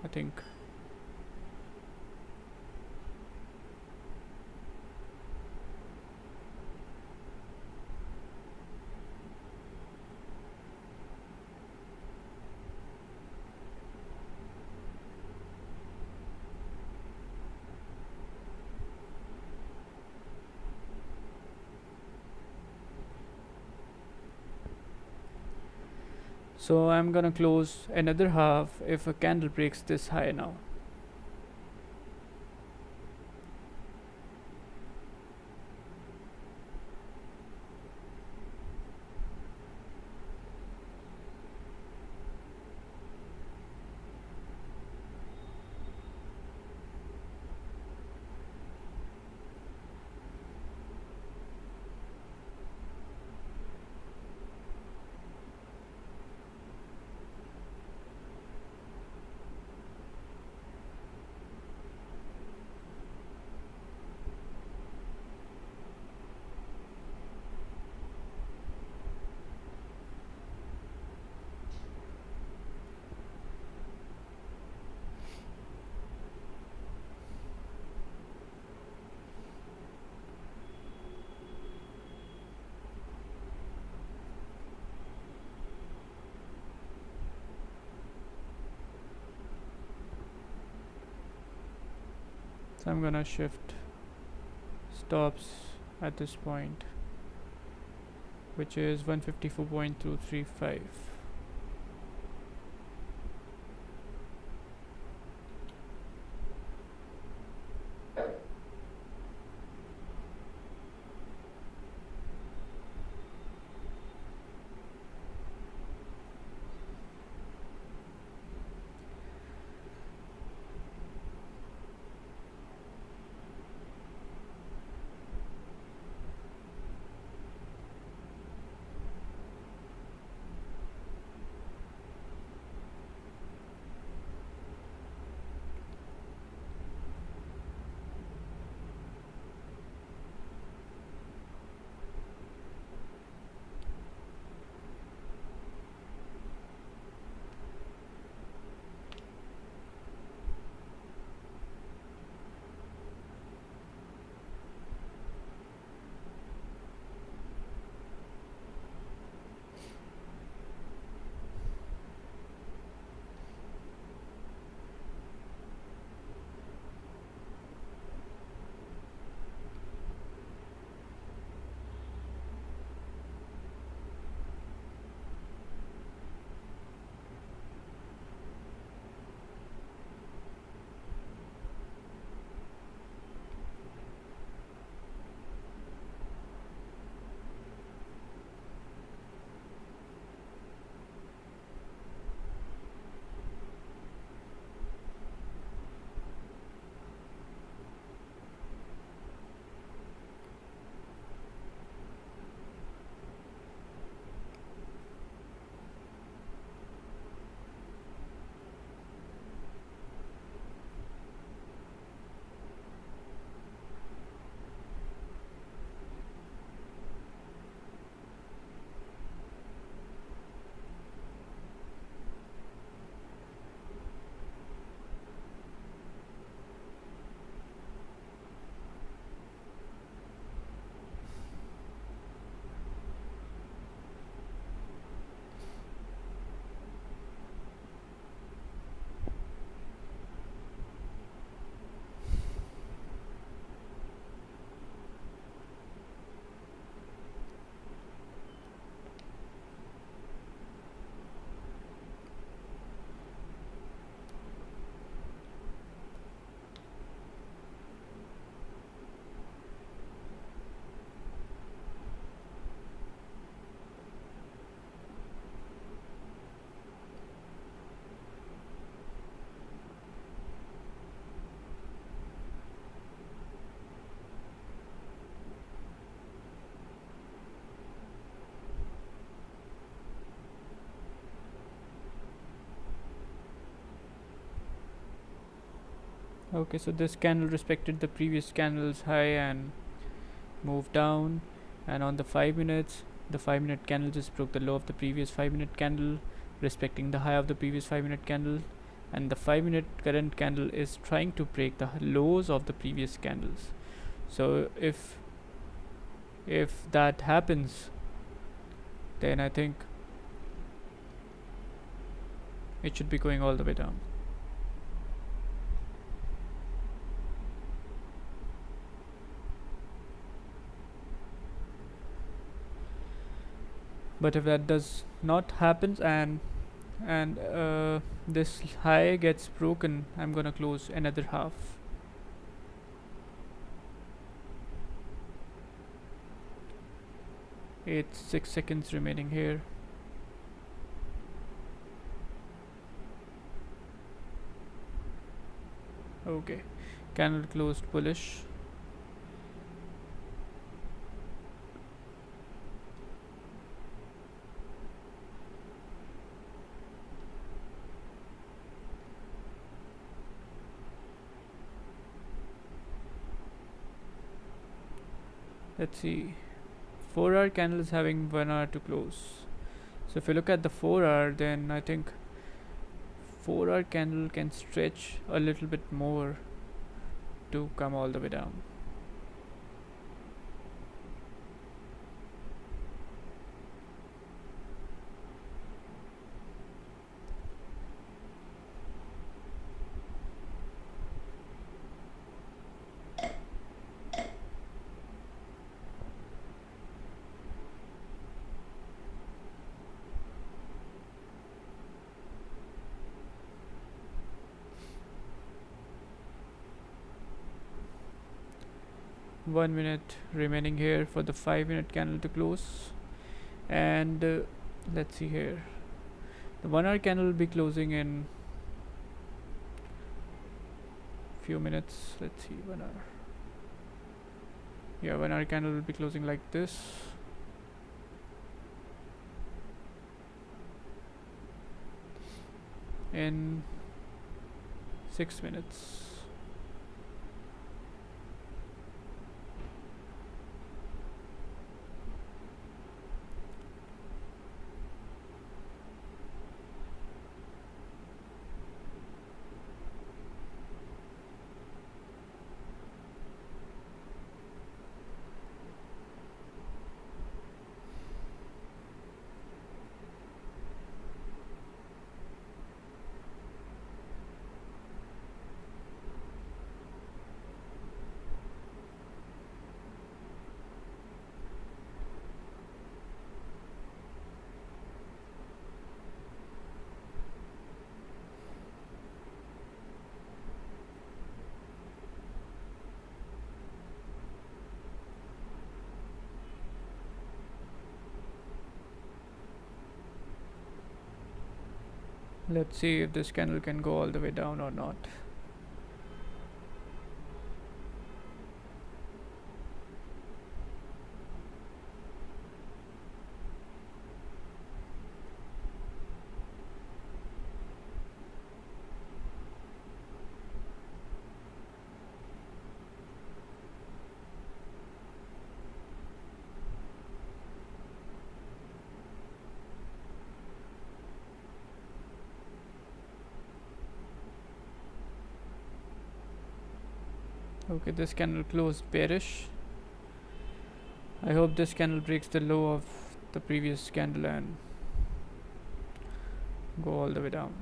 S1: I think, so I'm gonna close another half if a candle breaks this high now. So I'm gonna shift stops at this point, which is 154.235. Okay, so this candle respected the previous candle's high and moved down, and on the 5 minutes, the 5-minute candle just broke the low of the previous 5-minute candle, respecting the high of the previous 5-minute candle, and the 5-minute current candle is trying to break the lows of the previous candles. So if that happens, then I think it should be going all the way down. But if that does not happens and this high gets broken, I'm gonna close another half. It's 6 seconds remaining here. Okay, candle closed bullish. Let's see, 4-hour candle is having 1 hour to close. So if you look at the 4-hour, then I think 4-hour candle can stretch a little bit more to come all the way down. One minute remaining here for the 5-minute candle to close, and let's see here, the 1-hour candle will be closing in few minutes. Let's see, 1 hour. Yeah, 1-hour candle will be closing like this. In 6 minutes. Let's see if this candle can go all the way down or not. Okay, this candle closed bearish. I hope this candle breaks the low of the previous candle and go all the way down.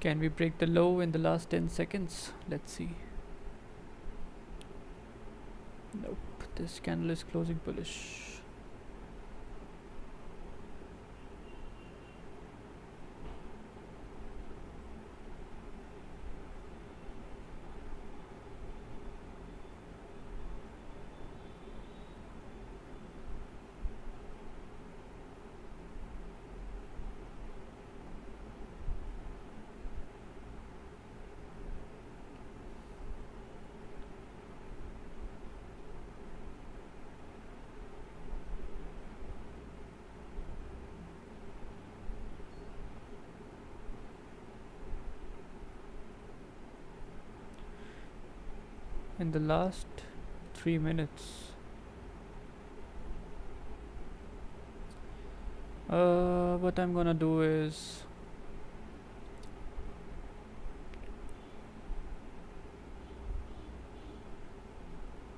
S1: Can we break the low in the last 10 seconds? Let's see. Nope, this candle is closing bullish. in the last 3 minutes. What I'm gonna do is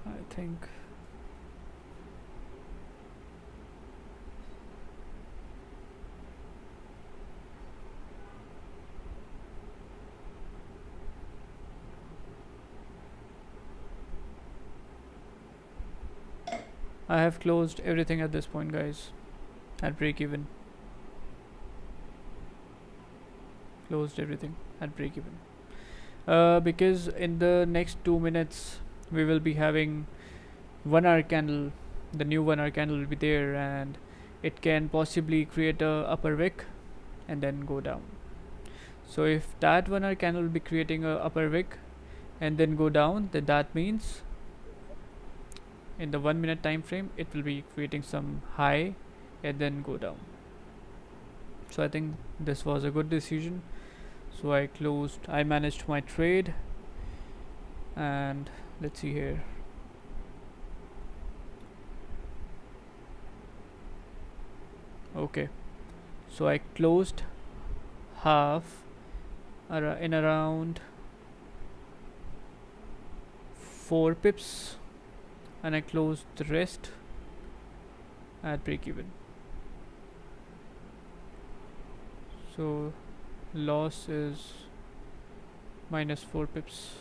S1: I think I have closed everything at this point, guys, at break even. Closed everything at break even. Because in the next 2 minutes we will be having 1 hour candle. The new 1 hour candle will be there, and it can possibly create a upper wick and then go down. So if that 1 hour candle will be creating a upper wick and then go down, then that means in the 1 minute time frame it will be creating some high and then go down. So I think this was a good decision. So I managed my trade, and let's see here. Okay, so I closed half in around 4 pips, and I closed the rest at break even. So loss is minus 4 pips.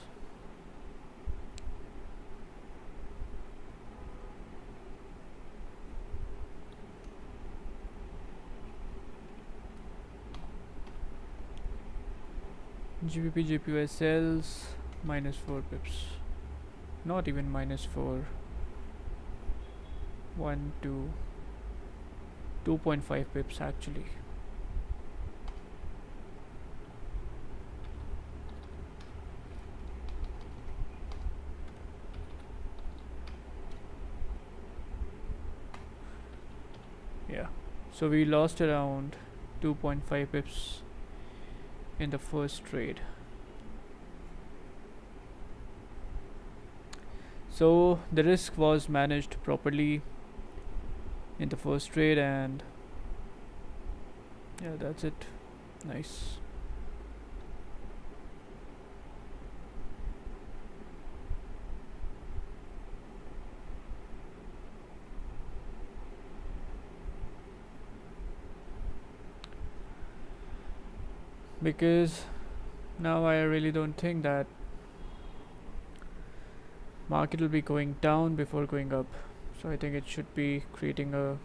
S1: GBPJPY sells minus 4 pips. Not even minus 4. 1, 2, 2.5 pips actually. Yeah, so we lost around 2.5 pips in the first trade. So the risk was managed properly in the first trade, and yeah, that's it. Nice. Because now I really don't think that market will be going down before going up. So I think it should be creating a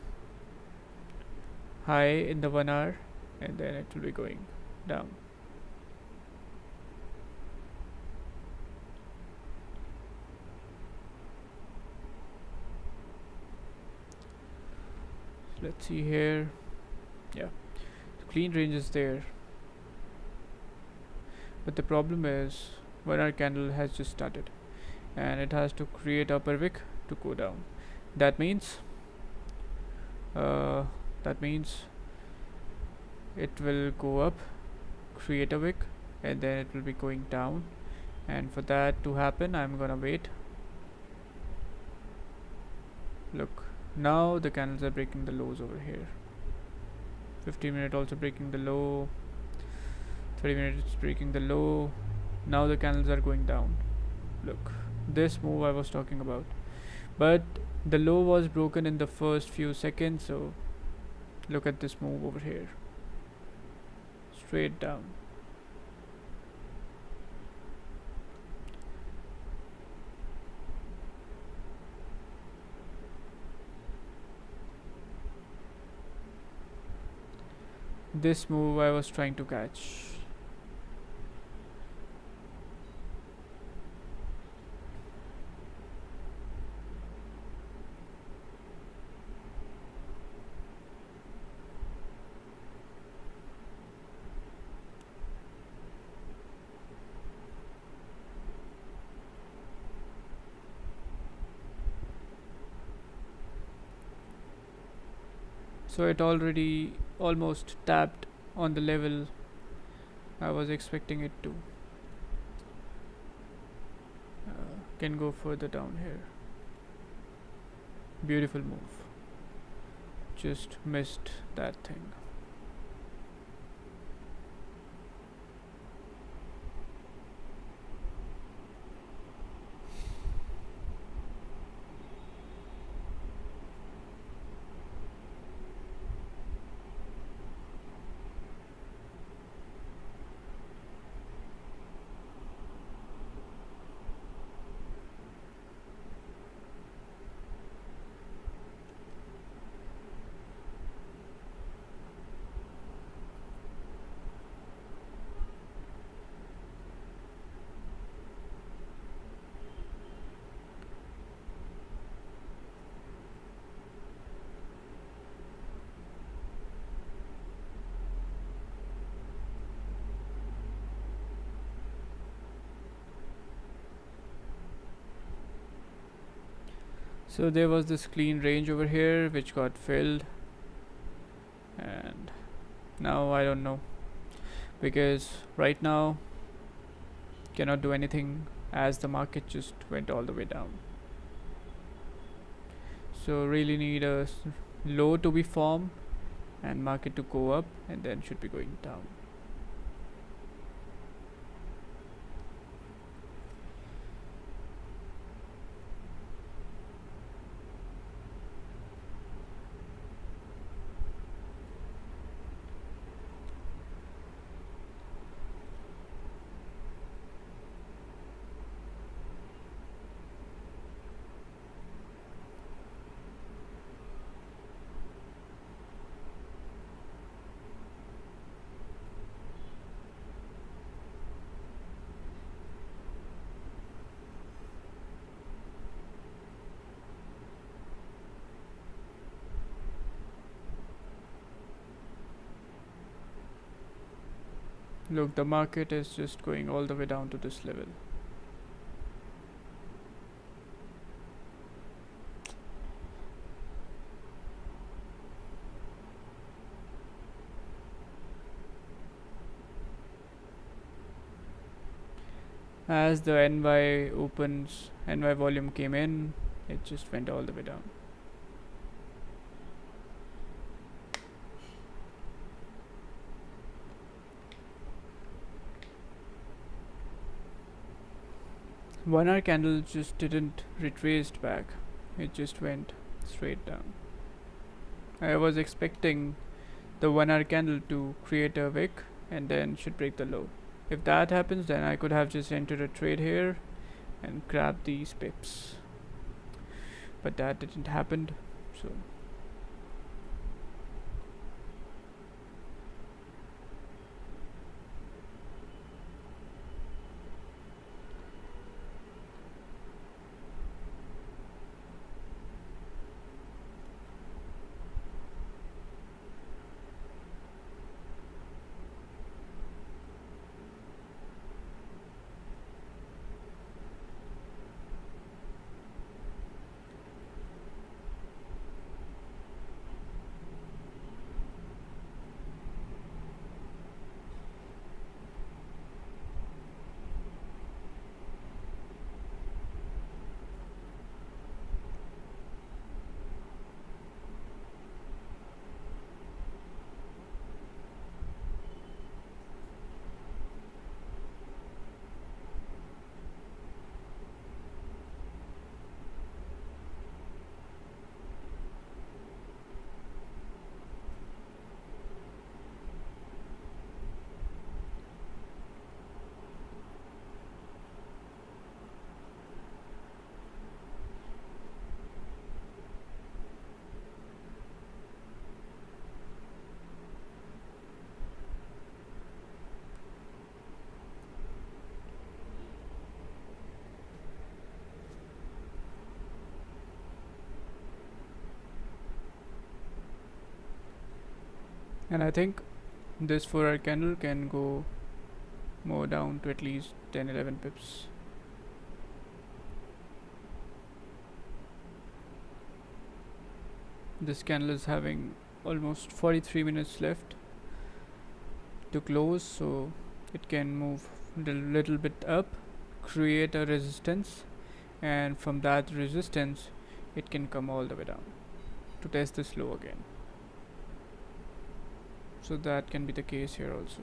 S1: high in the 1 hour and then it will be going down. So let's see here. Yeah, the clean range is there, but the problem is 1 hour candle has just started and it has to create upper wick to go down. That means it will go up, create a wick, and then it will be going down. And for that to happen, I'm gonna wait. Look, now the candles are breaking the lows over here. 15 minute also breaking the low, 30 minutes breaking the low. Now the candles are going down. Look, this move I was talking about, but the low was broken in the first few seconds. So look at this move over here, straight down. This move I was trying to catch. So it already almost tapped on the level I was expecting it to. can go further down here. Beautiful move. Just missed that thing. So there was this clean range over here which got filled, and now I don't know, because right now cannot do anything as the market just went all the way down. So really need a low to be formed and market to go up, and then should be going down. Look, the market is just going all the way down to this level. As the NY opens, NY volume came in, it just went all the way down. One hour candle just didn't retrace back, it just went straight down. I was expecting the 1 hour candle to create a wick and then should break the low. If that happens, then I could have just entered a trade here and grabbed these pips, but that didn't happen. So and I think this 4 hour candle can go more down to at least 10-11 pips. This candle is having almost 43 minutes left to close, so it can move a little bit up, create a resistance, and from that resistance it can come all the way down to test this low again. So that can be the case here also.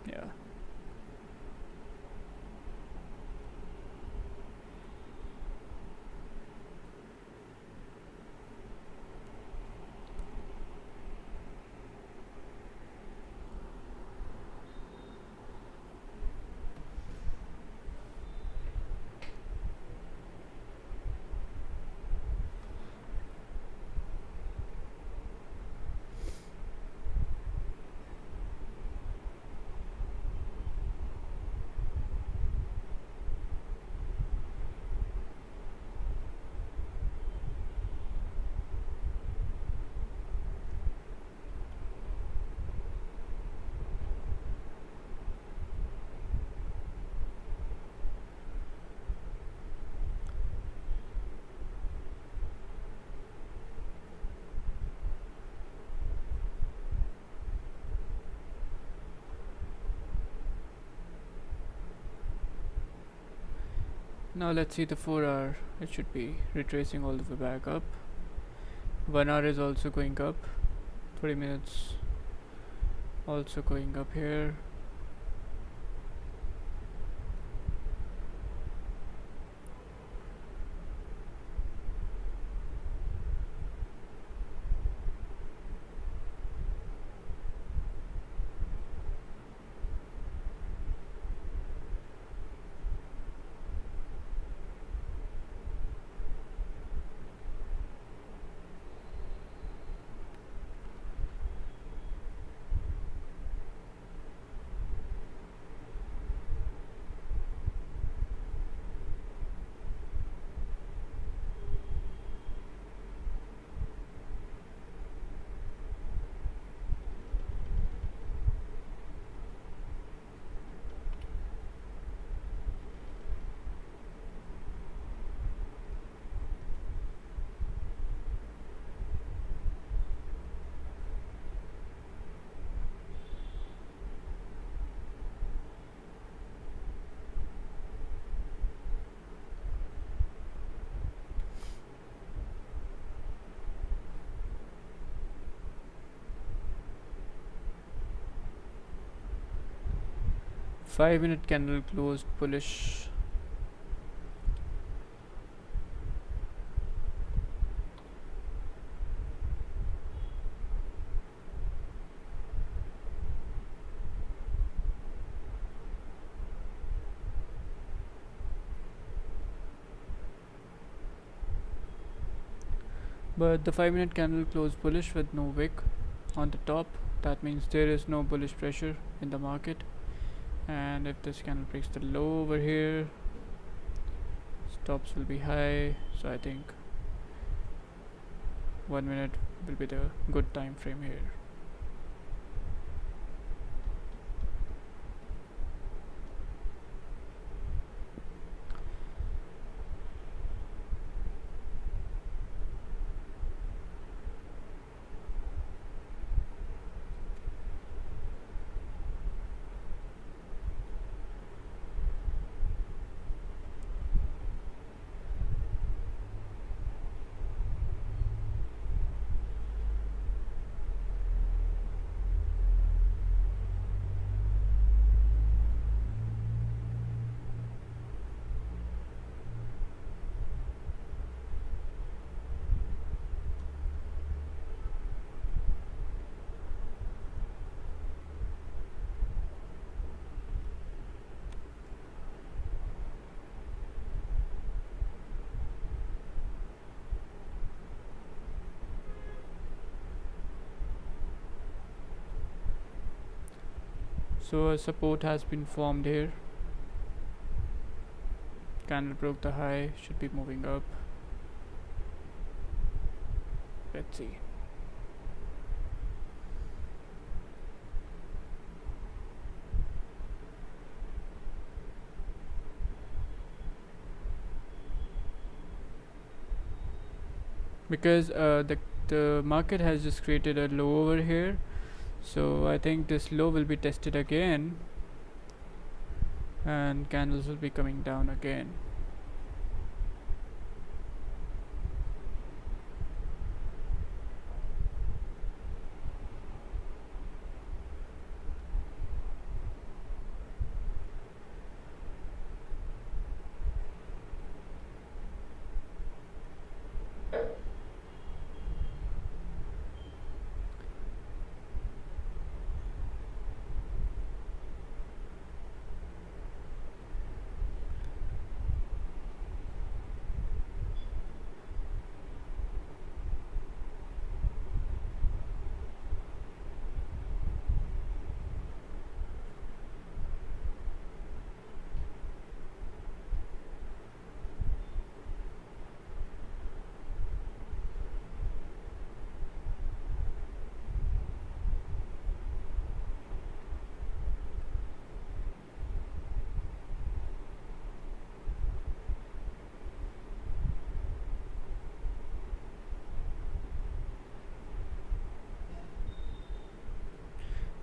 S1: Yeah. Now let's see the 4 hour. It should be retracing all the way back up. 1 hour is also going up. 20 minutes also going up here. Five-minute candle closed bullish. But the 5-minute candle closed bullish with no wick on the top. That means there is no bullish pressure in the market. And if this candle breaks the low over here, stops will be high. So I think 1 minute will be the good time frame here. So a support has been formed here. Candle broke the high, should be moving up. Let's see. Because the market has just created a low over here, so I think this low will be tested again, and candles will be coming down again.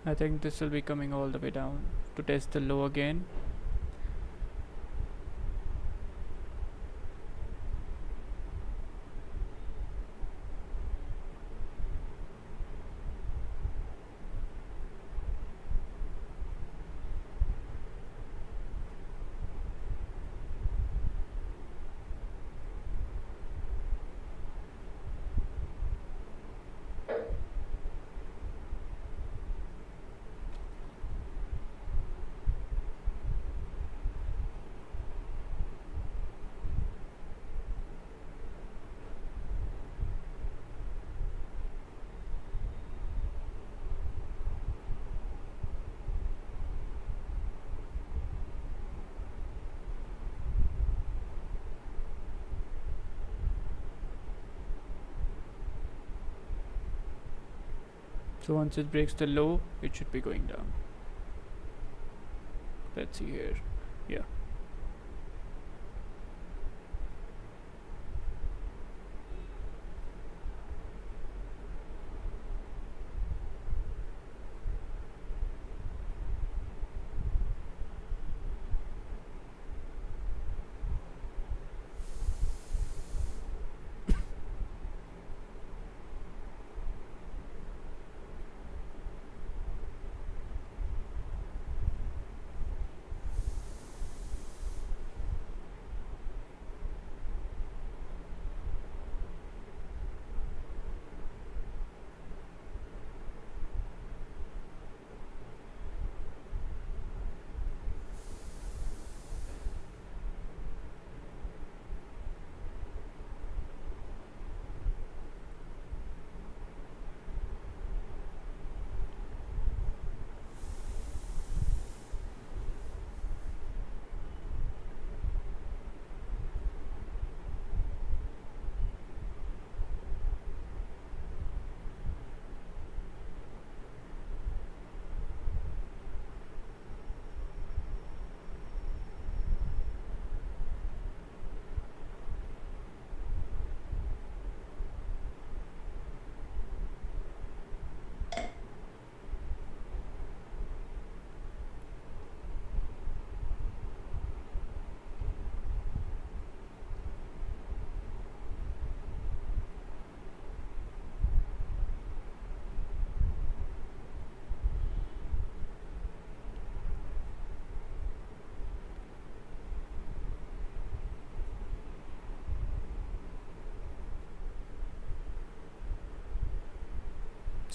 S1: I think this will be coming all the way down to test the low again. So once it breaks the low, it should be going down. Let's see here. Yeah.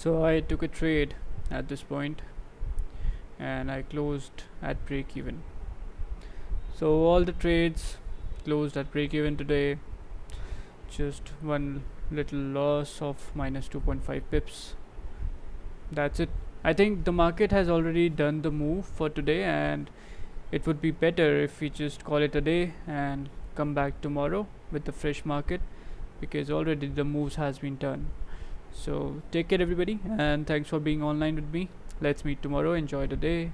S1: So I took a trade at this point and I closed at break even. So all the trades closed at break even today. Just one little loss of minus 2.5 pips. That's it. I think the market has already done the move for today, and it would be better if we just call it a day and come back tomorrow with the fresh market, because already the moves has been done. So take care everybody, and thanks for being online with me. Let's meet tomorrow. Enjoy the day.